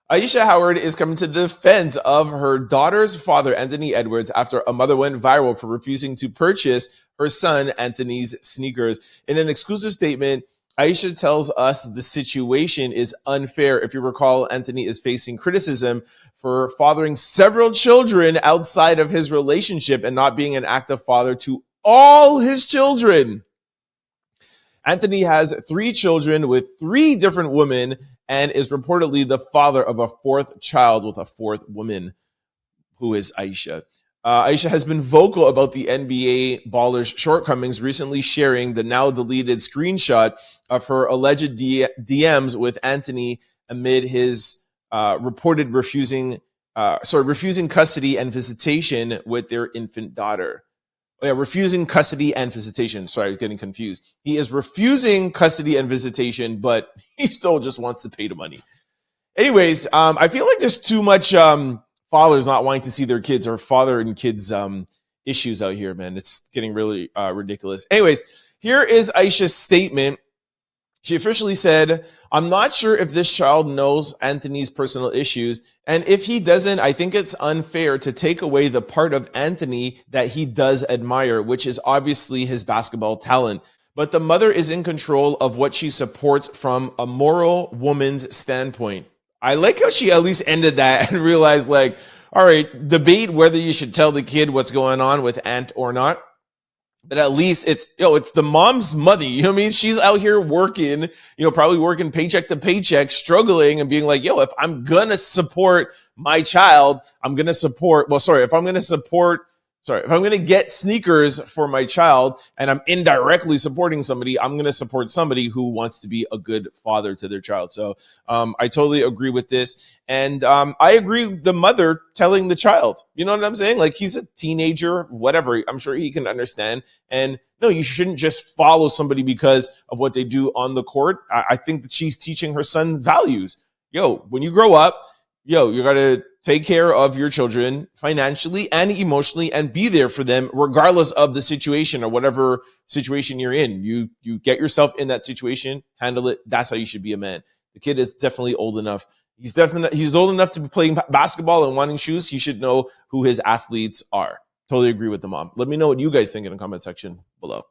Ayesha Howard is coming to the defense of her daughter's father, Anthony Edwards, after a mother went viral for refusing to purchase her son, Anthony's sneakers. In an exclusive statement, Ayesha tells us the situation is unfair. If you recall, Anthony is facing criticism for fathering several children outside of his relationship and not being an active father to all his children. Anthony has 3 children with 3 different women and is reportedly the father of a 4th child with a 4th woman, who is Ayesha. Ayesha has been vocal about the NBA baller's shortcomings, recently sharing the now deleted screenshot of her alleged DMs with Anthony amid his reported refusing custody and visitation with their infant daughter. Refusing custody and visitation. Sorry, I was getting confused. He is refusing custody and visitation, but he still just wants to pay the money. Anyways, I feel like there's too much fathers not wanting to see their kids or father and kids issues out here, man. It's getting really ridiculous. Anyways, here is Ayesha's statement. She officially said, I'm not sure if this child knows Anthony's personal issues, and if he doesn't, I think it's unfair to take away the part of Anthony that he does admire, which is obviously his basketball talent. But the mother is in control of what she supports from a moral woman's standpoint. I like how she at least ended that and realized, like, all right, debate whether you should tell the kid what's going on with Ant or not. But at least it's the mom's money. You know what I mean? She's out here working, probably working paycheck to paycheck, struggling and being like, if I'm going to support my child, if I'm going to get sneakers for my child and I'm indirectly supporting somebody, I'm going to support somebody who wants to be a good father to their child. So I totally agree with this. And I agree with the mother telling the child, you know what I'm saying? Like, he's a teenager, whatever. I'm sure he can understand. And no, you shouldn't just follow somebody because of what they do on the court. I think that she's teaching her son values. When you grow up, you got to take care of your children financially and emotionally and be there for them regardless of the situation or whatever situation you're in. You get yourself in that situation, handle it. That's how you should be a man. The kid is definitely old enough. He's old enough to be playing basketball and wanting shoes. He should know who his athletes are. Totally agree with the mom. Let me know what you guys think in the comment section below.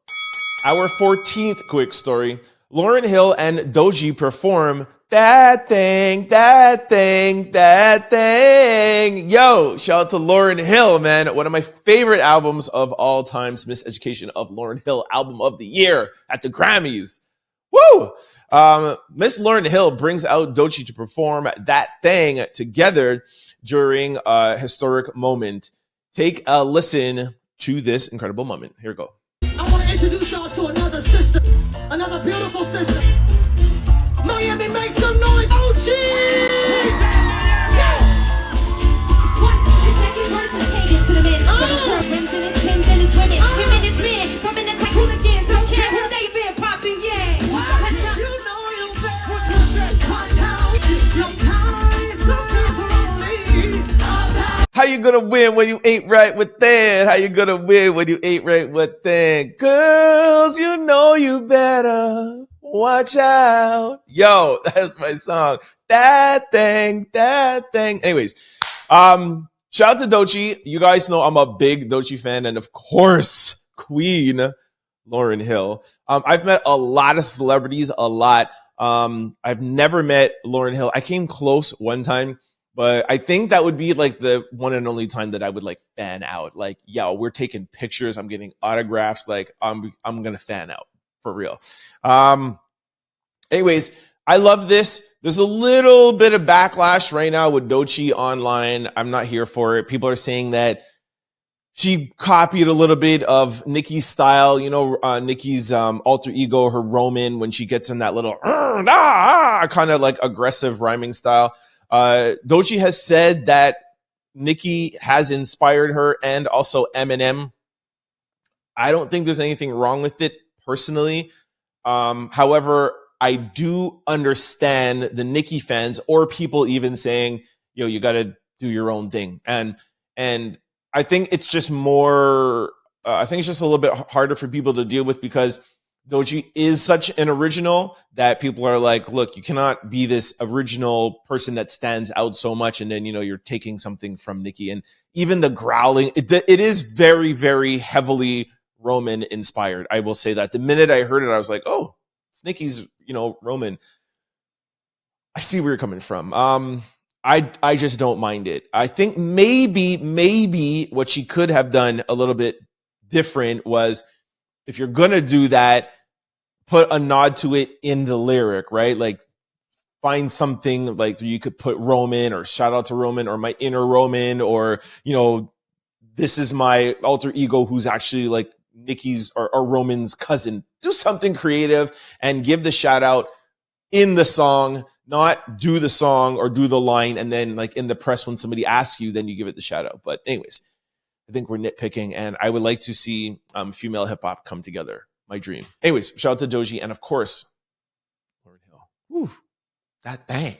Our 14th quick story. Lauryn Hill and Doechii perform That Thing. Yo, shout out to Lauryn Hill, man. One of my favorite albums of all times, Miseducation of Lauryn Hill, album of the year at the Grammys. Woo! Miss Lauryn Hill brings out Doechii to perform That Thing together during a historic moment. Take a listen to this incredible moment. Here we go. I want to introduce y'all to another sister, another beautiful sister. Miami, make some noise. How you gonna win when you ain't right with that? How you gonna win when you ain't right with that? Girls, you know you better watch out. Yo, that's my song. That thing. Anyways, shout out to Doechii. You guys know I'm a big Doechii fan, and of course, Queen Lauryn Hill. I've met a lot of celebrities, I've never met Lauryn Hill. I came close one time, But I think that would be like the one and only time that I would like fan out. Like, yo, we're taking pictures. I'm getting autographs. Like, I'm going to fan out for real. Anyways, I love this. There's a little bit of backlash right now with Doechii online. I'm not here for it. People are saying that she copied a little bit of Nicki's style, Nicki's alter ego, her Roman, when she gets in that little kind of like aggressive rhyming style. Doechii has said that Nicki has inspired her and also Eminem. I don't think there's anything wrong with it personally. However, I do understand the Nicki fans or people even saying, yo, you got to do your own thing. And I think it's just more, I think it's just a little bit harder for people to deal with because Doechii is such an original that people are like, look, you cannot be this original person that stands out so much. And then, you're taking something from Nicki. And even the growling, it is very, very heavily Roman inspired. I will say that. The minute I heard it, I was like, oh, it's Nicki's, Roman. I see where you're coming from. I just don't mind it. I think maybe what she could have done a little bit different was, if you're going to do that, put a nod to it in the lyric, right? Like, find something like you could put Roman or shout out to Roman or my inner Roman or, this is my alter ego who's actually like Nicki's or Roman's cousin. Do something creative and give the shout out in the song, not do the song or do the line and then like in the press when somebody asks you, then you give it the shout out. But anyways, I think we're nitpicking and I would like to see female hip hop come together. My dream. Anyways, shout out to Doechii and of course, Lauryn Hill. Whew, that bang.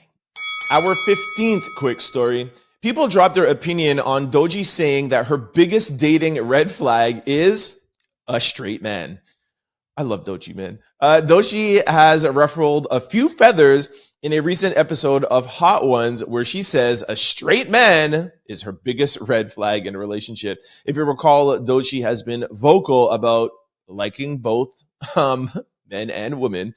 Our 15th quick story. People dropped their opinion on Doechii saying that her biggest dating red flag is a straight man. I love Doechii, man. Doechii has ruffled a few feathers in a recent episode of Hot Ones where she says a straight man is her biggest red flag in a relationship. If you recall, Doechii has been vocal about liking both men and women.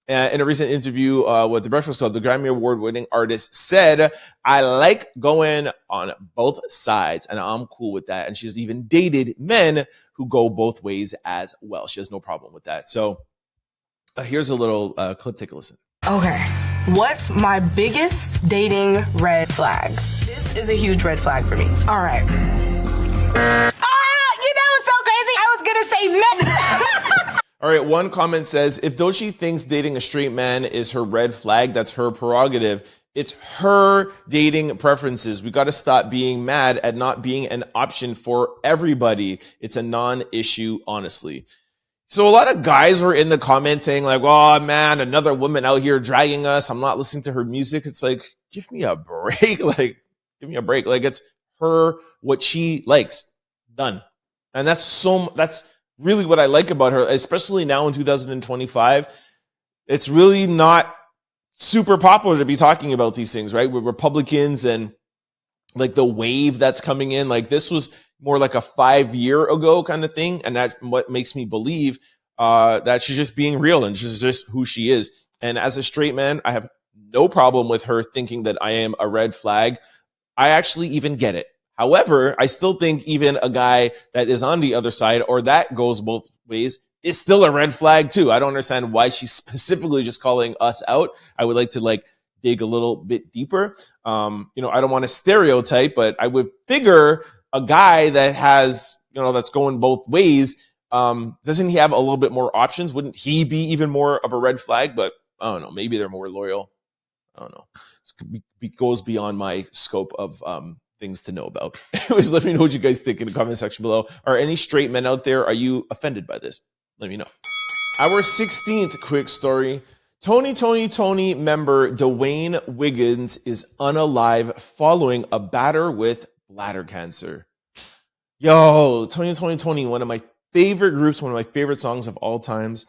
In a recent interview with The Breakfast Club, the Grammy Award-winning artist said, I like going on both sides, and I'm cool with that. And she's even dated men who go both ways as well. She has no problem with that. So here's a little clip. Take a listen. Okay, what's my biggest dating red flag? This is a huge red flag for me. All right. It's so crazy. I was going to say men. All right, one comment says, if Doechii thinks dating a straight man is her red flag, that's her prerogative. It's her dating preferences. We got to stop being mad at not being an option for everybody. It's a non-issue, honestly. So a lot of guys were in the comments saying like, oh man, another woman out here dragging us. I'm not listening to her music. It's like, give me a break. Like, give me a break. Like, it's her, what she likes. Done. And that's really what I like about her, especially now in 2025. It's really not super popular to be talking about these things, right? With Republicans and like the wave that's coming in. Like, this was more like a 5 year ago kind of thing. And that's what makes me believe that she's just being real and she's just who she is. And as a straight man, I have no problem with her thinking that I am a red flag. I actually even get it. However, I still think even a guy that is on the other side or that goes both ways is still a red flag too. I don't understand why she's specifically just calling us out. I would like to like dig a little bit deeper. I don't want to stereotype, but I would figure a guy that has, that's going both ways, doesn't he have a little bit more options? Wouldn't he be even more of a red flag? But I don't know. Maybe they're more loyal. I don't know. It goes beyond my scope of things to know about. Anyways, let me know what you guys think in the comment section below. Are any straight men out there? Are you offended by this? Let me know. Our 16th quick story. Toni member Dwayne Wiggins is unalive following a battle with bladder cancer. Yo, Toni, one of my favorite groups, one of my favorite songs of all times.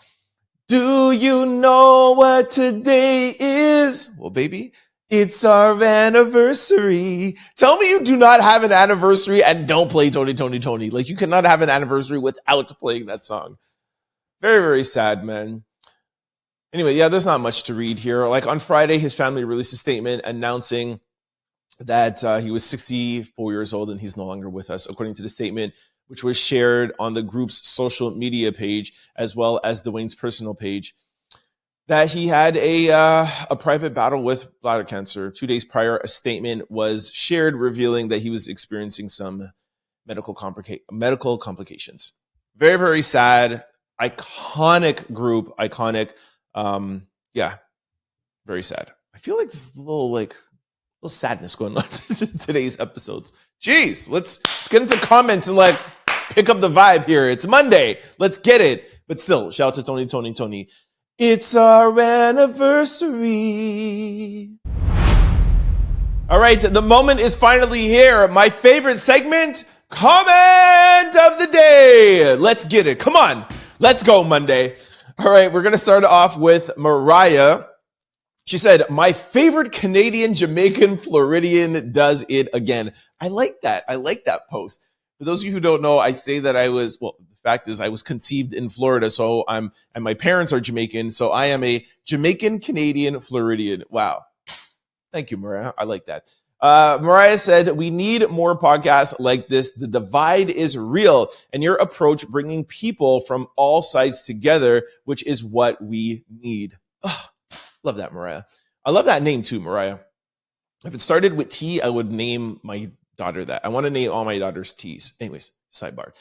Do you know what today is? Well, baby, it's our anniversary. Tell me you do not have an anniversary and don't play Toni. Like, you cannot have an anniversary without playing that song. Very, very sad, man. Anyway, yeah, there's not much to read here. Like, on Friday, his family released a statement announcing that he was 64 years old and he's no longer with us, according to the statement, which was shared on the group's social media page, as well as Dwayne's personal page, that he had a private battle with bladder cancer. 2 days prior, a statement was shared revealing that he was experiencing some medical complications. Very, very sad. Iconic group. Iconic. Yeah, very sad. I feel like there's a little sadness going on in today's episodes. Jeez, let's get into comments and pick up the vibe here. It's Monday. Let's get it. But still, shout out to Toni. It's our anniversary. All right, the moment is finally here. My favorite segment, comment of the day. Let's get it. Come on. Let's go, Monday. All right, we're going to start off with Mariah. She said, my favorite Canadian, Jamaican, Floridian does it again. I like that. I like that post. For those of you who don't know, I say that the fact is I was conceived in Florida, and my parents are Jamaican, so I am a Jamaican, Canadian, Floridian. Wow. Thank you, Mariah. I like that. Mariah said, we need more podcasts like this. The divide is real, and your approach bringing people from all sides together, which is what we need. Oh, love that, Mariah. I love that name too, Mariah. If it started with T, I would name my daughter that. I want to name all my daughters T's. Anyways, sidebar.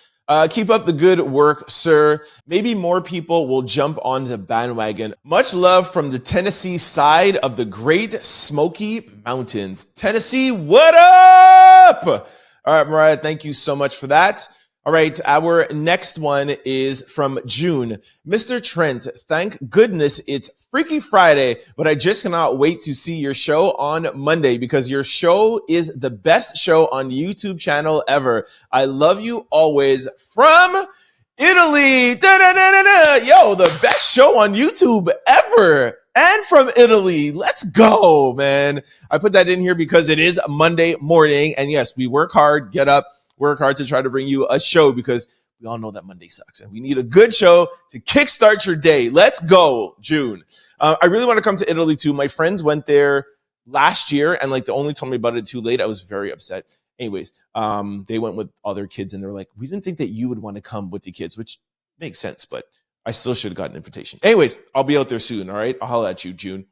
Keep up the good work, sir. Maybe more people will jump on the bandwagon. Much love from the Tennessee side of the Great Smoky Mountains. Tennessee, what up? All right, Mariah, thank you so much for that. All right, our next one is from June. Mr. Trent, thank goodness it's Freaky Friday, but I just cannot wait to see your show on Monday because your show is the best show on YouTube channel ever. I love you always. From Italy. Da-da-da-da-da. Yo, the best show on YouTube ever. And from Italy. Let's go, man. I put that in here because it is Monday morning. And yes, we work hard, get up, work hard to try to bring you a show because we all know that Monday sucks and we need a good show to kickstart your day. Let's go, June. I really want to come to Italy too. My friends went there last year and they only told me about it too late. I was very upset. Anyways, they went with all their kids and they're like, we didn't think that you would want to come with the kids, which makes sense, but I still should have gotten an invitation. Anyways, I'll be out there soon. All right. I'll holler at you, June.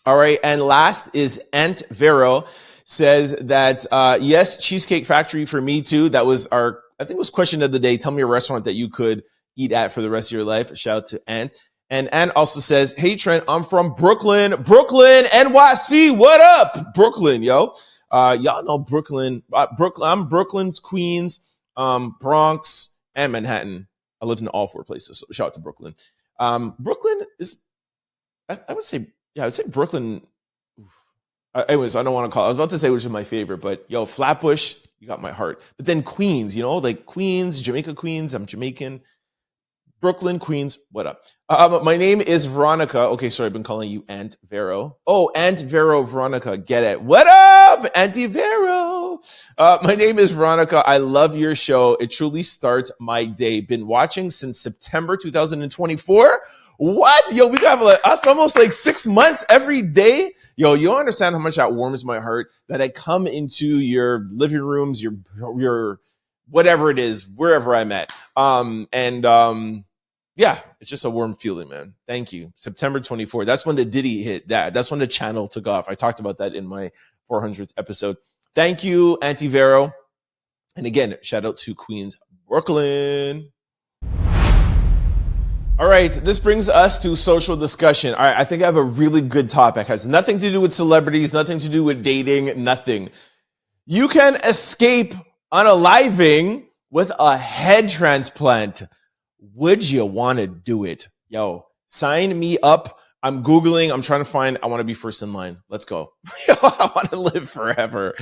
All right. And last is Ant Vero. Says that, yes, Cheesecake Factory for me too. That was I think it was question of the day. Tell me a restaurant that you could eat at for the rest of your life. Shout out to Ant. And Ant also says, hey, Trent, I'm from Brooklyn, NYC. What up? Brooklyn, yo. Y'all know Brooklyn. I'm Brooklyn's Queens, Bronx, and Manhattan. I lived in all four places. So shout out to Brooklyn. Brooklyn is, I would say Brooklyn. Anyways, I don't want to call it. I was about to say which is my favorite, but yo, Flatbush, you got my heart. But then Queens, Queens, Jamaica Queens. I'm Jamaican. Brooklyn, Queens. What up? My name is Veronica. Okay, sorry, I've been calling you Aunt Vero. Oh, Aunt Vero, Veronica. Get it. What up, Auntie Vero? My name is Veronica. I love your show. It truly starts my day. Been watching since September 2024. What? Yo, we got us almost 6 months every day. Yo, you don't understand how much that warms my heart that I come into your living rooms, your whatever it is, wherever I'm at. Yeah, it's just a warm feeling, man. Thank you. September 24th. That's when the Diddy hit that. That's when the channel took off. I talked about that in my 400th episode. Thank you, Auntie Vero. And again, shout out to Queens, Brooklyn. All right, this brings us to social discussion. All right, I think I have a really good topic. It has nothing to do with celebrities, nothing to do with dating, nothing. You can escape unaliving with a head transplant. Would you want to do it? Yo, sign me up. I'm Googling. I'm trying to find, I want to be first in line. Let's go. Yo, I want to live forever.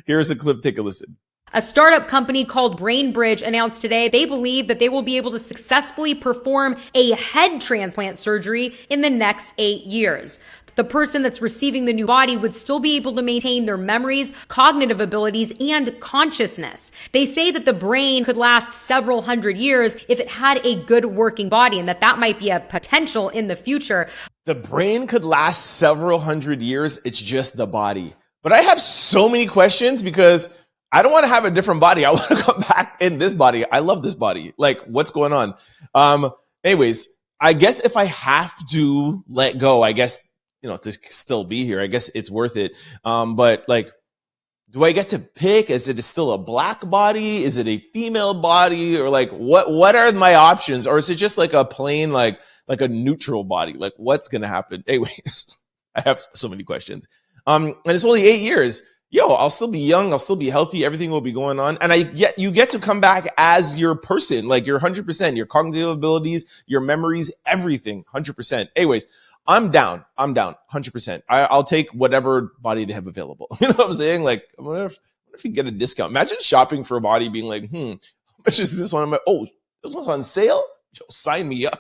Here's a clip. Take a listen. A startup company called BrainBridge announced today they believe that they will be able to successfully perform a head transplant surgery in the next 8 years. The person that's receiving the new body would still be able to maintain their memories, cognitive abilities, and consciousness. They say that the brain could last several hundred years if it had a good working body, and that might be a potential in the future. The brain could last several hundred years. It's just the body. But I have so many questions because I don't want to have a different body. I want to come back in this body. I love this body. Like, what's going on? Anyways, I guess if I have to let go, I guess, to still be here, I guess it's worth it. But like, do I get to pick? Is it still a black body? Is it a female body? Or like, what are my options? Or is it just like a plain, like a neutral body? Like, what's going to happen? Anyways, I have so many questions. And it's only 8 years. I'll still be young. I'll still be healthy. Everything will be going on. And you get to come back as your person, like your 100%, your cognitive abilities, your memories, everything, 100%. Anyways, I'm down 100%. I'll take whatever body they have available. You know what I'm saying? Like, I wonder if you get a discount. Imagine shopping for a body being like, how much is this one? I'm like, oh, this one's on sale? Sign me up.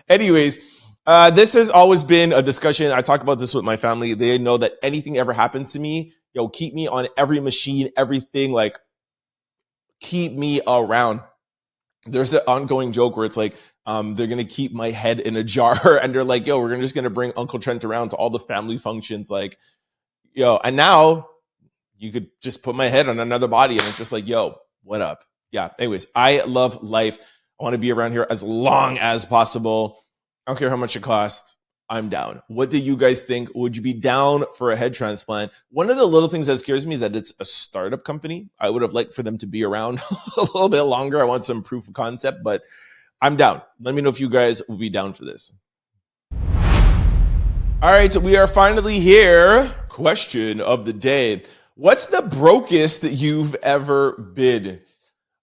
Anyways, this has always been a discussion. I talk about this with my family. They know that anything ever happens to me, keep me on every machine, everything, like keep me around. There's an ongoing joke where it's like, they're going to keep my head in a jar and they're like, we're just going to bring Uncle Trent around to all the family functions. Like, and now you could just put my head on another body and it's just like, what up? Yeah. Anyways, I love life. I want to be around here as long as possible. I don't care how much it costs. I'm down. What do you guys think? Would you be down for a head transplant? One of the little things that scares me that it's a startup company. I would have liked for them to be around a little bit longer. I want some proof of concept, but I'm down. Let me know if you guys will be down for this. All right, we are finally here. Question of the day. What's the brokest you've ever bid?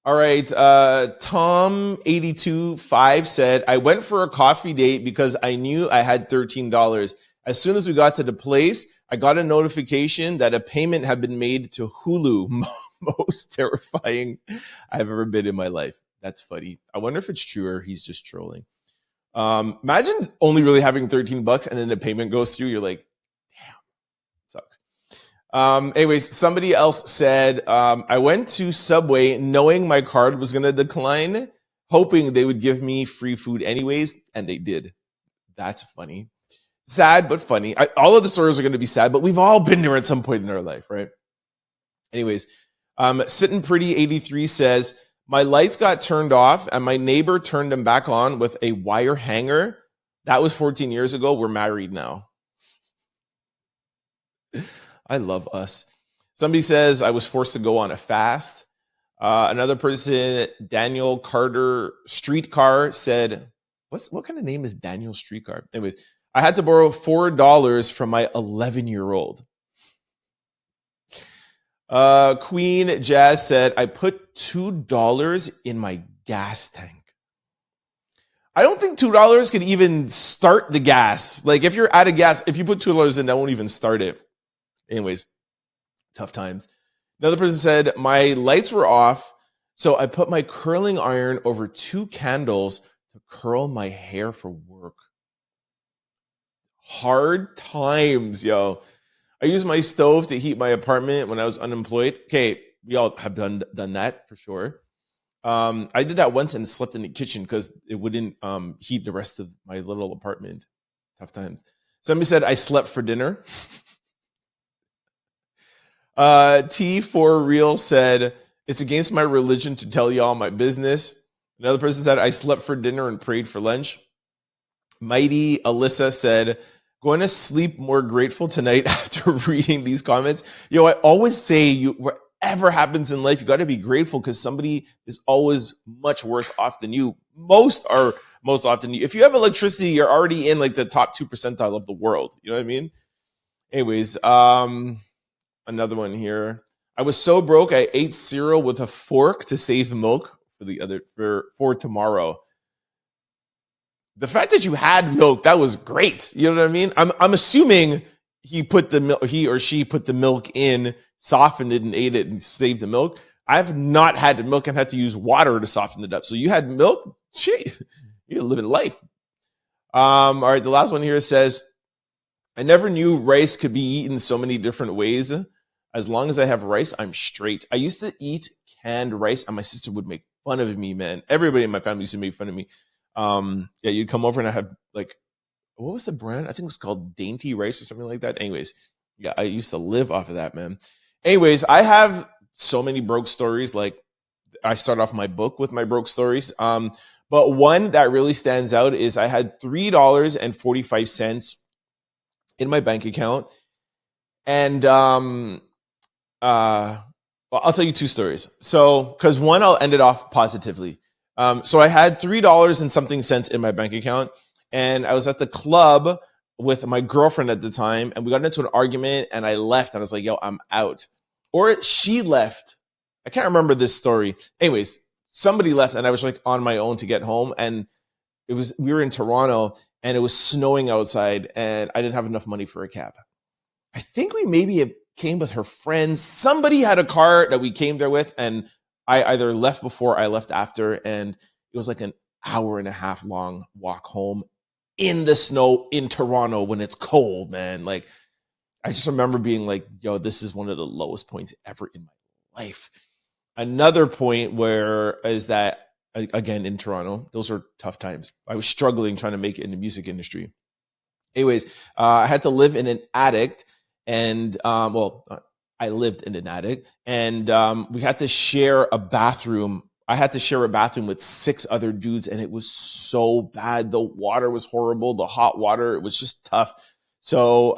All right, Tom825 said, I went for a coffee date because I knew I had $13. As soon as we got to the place, I got a notification that a payment had been made to Hulu. Most terrifying I've ever been in my life. That's funny. I wonder if it's true or he's just trolling. Imagine only really having $13 and then the payment goes through. You're like, damn, sucks. Anyways, somebody else said, I went to Subway knowing my card was going to decline, hoping they would give me free food anyways, and they did. That's funny. Sad, but funny. All of the stories are going to be sad, but we've all been there at some point in our life, right? Anyways, Sitting Pretty 83 says, my lights got turned off and my neighbor turned them back on with a wire hanger. That was 14 years ago. We're married now. I love us. Somebody says I was forced to go on a fast. Another person, Daniel Carter Streetcar, said, what kind of name is Daniel Streetcar? Anyways, I had to borrow $4 from my 11-year-old. Queen Jazz said, I put $2 in my gas tank. I don't think $2 could even start the gas. Like if you're out of gas, if you put $2 in, that won't even start it. Anyways, tough times. Another person said, my lights were off, so I put my curling iron over 2 candles to curl my hair for work. Hard times, yo. I used my stove to heat my apartment when I was unemployed. Okay, we all have done that for sure. I did that once and slept in the kitchen because it wouldn't heat the rest of my little apartment. Tough times. Somebody said I slept for dinner. T for real said, it's against my religion to tell y'all my business. Another person said, I slept for dinner and prayed for lunch. Mighty Alyssa said, going to sleep more grateful tonight after reading these comments. Yo, I always say whatever happens in life, you got to be grateful because somebody is always much worse off than you. Most often you. If you have electricity, you're already in like the top 2% of the world. You know what I mean? Anyways, another one here. I was so broke, I ate cereal with a fork to save milk for tomorrow. The fact that you had milk, that was great. You know what I mean? I'm assuming he or she put the milk in, softened it, and ate it and saved the milk. I've not had the milk and had to use water to soften it up. So you had milk? Gee, you're living life. All right, the last one here says, I never knew rice could be eaten so many different ways. As long as I have rice, I'm straight. I used to eat canned rice, and my sister would make fun of me, man. Everybody in my family used to make fun of me. Yeah, you'd come over and I had like, what was the brand? I think it was called Dainty Rice or something like that. Anyways, Yeah, I used to live off of that, man. Anyways, I have so many broke stories. Like, I start off my book with my broke stories. But one that really stands out is I had $3.45 in my bank account. And well, I'll tell you two stories. So, because one, I'll end it off positively. So I had $3 and something cents in my bank account, and I was at the club with my girlfriend at the time, and we got into an argument, and I left, and I was like, yo, I'm out. Or she left. I can't remember this story. Anyways, somebody left, and I was like on my own to get home, and we were in Toronto, and it was snowing outside, and I didn't have enough money for a cab. I think we maybe came with her friends. Somebody had a car that we came there with, and I either left before, I left after, and it was like an hour and a half long walk home in the snow in Toronto when it's cold, man. Like, I just remember being like, yo, this is one of the lowest points ever in my life. Another point where is that, again, in Toronto, those are tough times. I was struggling trying to make it in the music industry. Anyways, I had to live in an attic, and I lived in an attic, and we had to share a bathroom. I had to share a bathroom with 6 other dudes, and it was so bad. The water was horrible. The hot water, it was just tough. So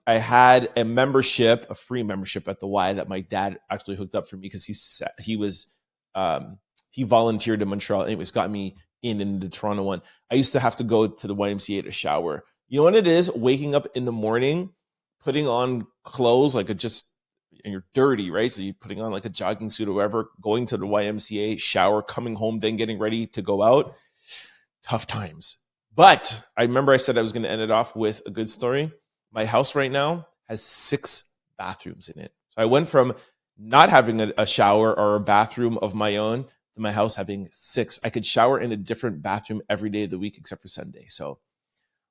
I had a membership, a free membership at the Y that my dad actually hooked up for me because he volunteered in Montreal. Anyways, got me in the Toronto one. I used to have to go to the YMCA to shower. You know what it is? Waking up in the morning, putting on clothes and you're dirty, right? So you're putting on like a jogging suit or whatever, going to the YMCA, shower, coming home, then getting ready to go out. Tough times. But I remember I said I was going to end it off with a good story. My house right now has 6 bathrooms in it. So I went from not having a shower or a bathroom of my own to my house having 6. I could shower in a different bathroom every day of the week except for Sunday. So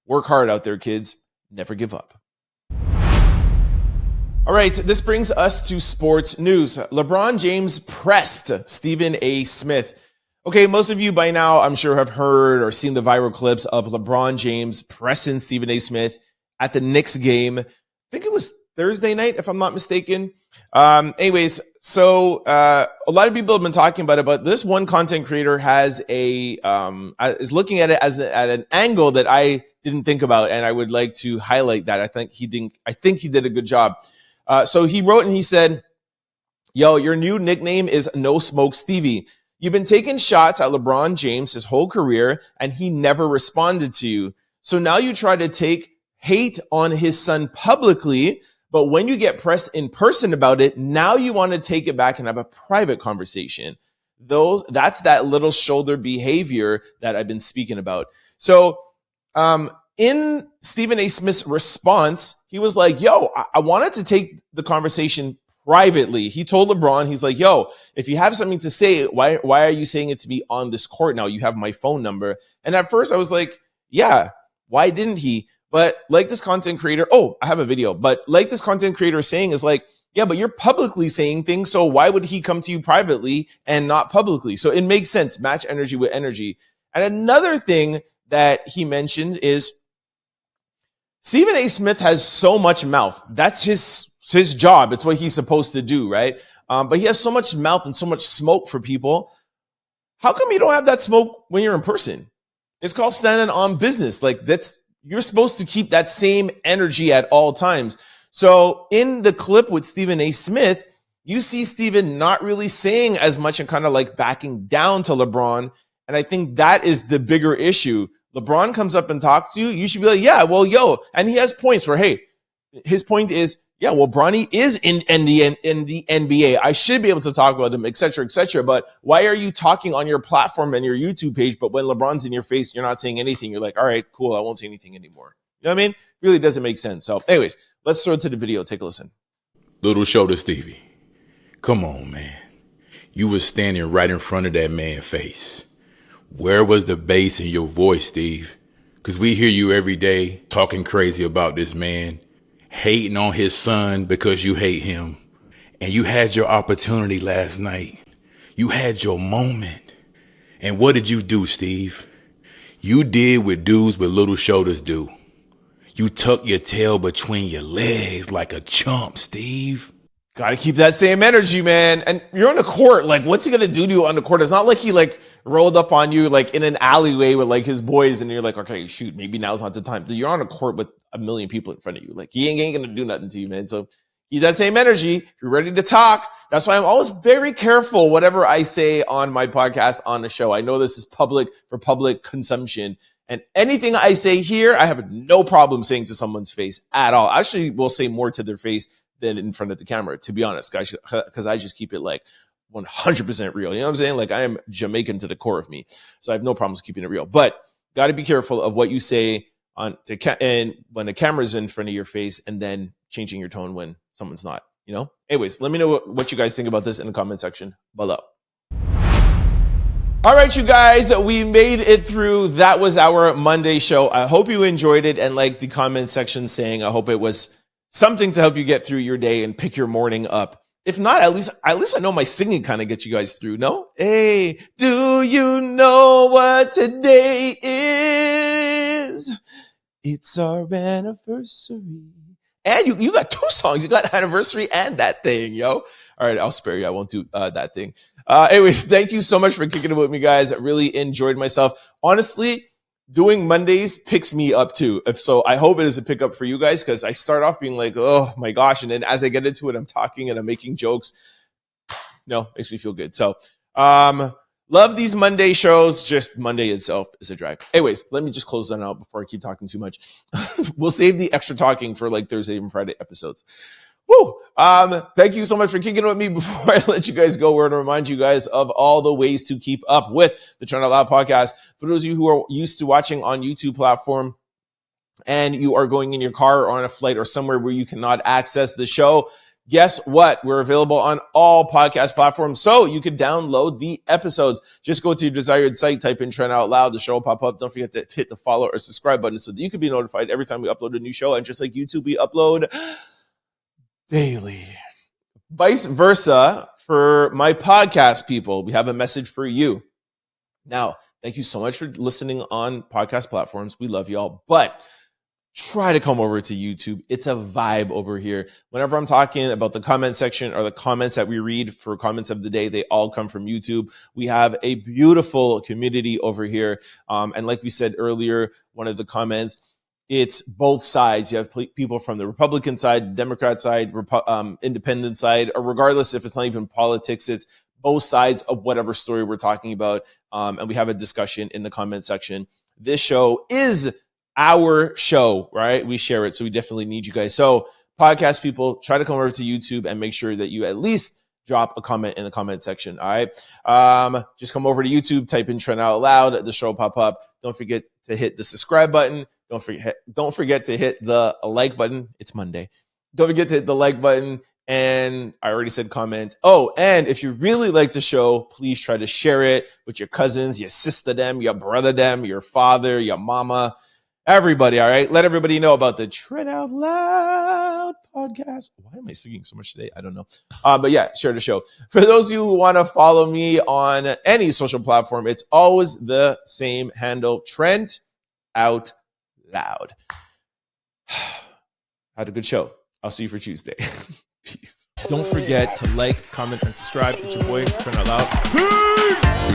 work hard out there, kids. Never give up. All right, this brings us to sports news. LeBron James pressed Stephen A. Smith. Okay, most of you by now, I'm sure, have heard or seen the viral clips of LeBron James pressing Stephen A. Smith at the Knicks game. I think it was Thursday night, if I'm not mistaken. Anyways, so a lot of people have been talking about it, but this one content creator has is looking at it at an angle that I didn't think about, and I would like to highlight that. I think he did a good job. So he wrote and he said, yo, your new nickname is No Smoke Stevie. You've been taking shots at LeBron James his whole career, and he never responded to you. So now you try to take hate on his son publicly, but when you get pressed in person about it, now you want to take it back and have a private conversation. That's that little shoulder behavior that I've been speaking about. So in Stephen A. Smith's response, he was like, yo, I wanted to take the conversation privately. He told LeBron, he's like, yo, if you have something to say, why are you saying it to me on this court now? You have my phone number. And at first I was like, yeah, why didn't he? But like this content creator, I have a video, but like this content creator is saying is like, yeah, but you're publicly saying things. So why would he come to you privately and not publicly? So it makes sense. Match energy with energy. And another thing that he mentioned is Stephen A. Smith has so much mouth. That's his job. It's what he's supposed to do, right? But he has so much mouth and so much smoke for people. How come you don't have that smoke when you're in person? It's called standing on business. Like you're supposed to keep that same energy at all times. So in the clip with Stephen A. Smith, you see Stephen not really saying as much and kind of like backing down to LeBron. And I think that is the bigger issue. LeBron comes up and talks to you. You should be like, yeah, well, yo. And he has points where, hey, his point is, yeah, well, Bronny is in the NBA. I should be able to talk about him, et cetera, et cetera. But why are you talking on your platform and your YouTube page? But when LeBron's in your face, you're not saying anything. You're like, all right, cool. I won't say anything anymore. You know what I mean? Really doesn't make sense. So anyways, let's throw it to the video. Take a listen. Little shoulder Stevie. Come on, man. You was standing right in front of that man's face. Where was the bass in your voice, Steve? Because we hear you every day talking crazy about this man, hating on his son because you hate him. And you had your opportunity last night. You had your moment. And what did you do, Steve? You did what dudes with little shoulders do. You tuck your tail between your legs like a chump, Steve. Got to keep that same energy, man. And you're on the court. Like, what's he going to do to you on the court? It's not like he like rolled up on you like in an alleyway with like his boys and you're like, okay, shoot, maybe now's not the time. You're on a court with a million people in front of you. Like, he ain't going to do nothing to you, man. So keep that same energy. If you're ready to talk, that's why I'm always very careful whatever I say on my podcast, on the show. I know this is public for public consumption. And anything I say here, I have no problem saying to someone's face at all. Actually, we'll say more to their face than in front of the camera, to be honest, guys, because I just keep it like 100% real. You know what I'm saying? Like, I am Jamaican to the core of me. So I have no problems keeping it real. But got to be careful of what you say and when the camera's in front of your face, and then changing your tone when someone's not, you know? Anyways, let me know what you guys think about this in the comment section below. All right, you guys, we made it through. That was our Monday show. I hope you enjoyed it, and like the comment section saying, I hope it was something to help you get through your day and pick your morning up. If not, at least I know my singing kind of gets you guys through. No? Hey, do you know what today is? It's our anniversary. And you got 2 songs. You got anniversary and that thing, yo. All right, I'll spare you. I won't do that thing. Anyways, thank you so much for kicking it with me, guys. I really enjoyed myself. Honestly, doing Mondays picks me up too. So I hope it is a pickup for you guys, because I start off being like, oh my gosh. And then as I get into it, I'm talking and I'm making jokes. Makes me feel good. So love these Monday shows. Just Monday itself is a drag. Anyways, let me just close that out before I keep talking too much. We'll save the extra talking for like Thursday and Friday episodes. Woo! Thank you so much for kicking it with me. Before I let you guys go, we're going to remind you guys of all the ways to keep up with the Trent Out Loud podcast. For those of you who are used to watching on YouTube platform and you are going in your car or on a flight or somewhere where you cannot access the show, guess what? We're available on all podcast platforms, so you can download the episodes. Just go to your desired site, type in Trent Out Loud, the show will pop up. Don't forget to hit the follow or subscribe button so that you can be notified every time we upload a new show. And just like YouTube, we upload daily. Vice versa for my podcast people. We have a message for you. Now, thank you so much for listening on podcast platforms. We love y'all, but try to come over to YouTube. It's a vibe over here. Whenever I'm talking about the comment section or the comments that we read for comments of the day, they all come from YouTube. We have a beautiful community over here. And like we said earlier, one of the comments, it's both sides. You have people from the Republican side, Democrat side, independent side, or regardless if it's not even politics, it's both sides of whatever story we're talking about. And we have a discussion in the comment section. This show is our show, right? We share it. So we definitely need you guys. So podcast people, try to come over to YouTube and make sure that you at least drop a comment in the comment section. All right. Just come over to YouTube, type in Trent Out Loud. The show will pop up. Don't forget to hit the subscribe button. Don't forget to hit the like button. It's Monday. Don't forget to hit the like button. And I already said comment. Oh, and if you really like the show, please try to share it with your cousins, your sister them, your brother them, your father, your mama, everybody. All right. Let everybody know about the Trent Out Loud podcast. Why am I singing so much today? I don't know. But yeah, share the show. For those of you who want to follow me on any social platform, it's always the same handle, Trent Out Loud. Had a good show. I'll see you for Tuesday. Peace. Don't forget to like, comment, and subscribe. It's your boy, Trent Out Loud. Peace!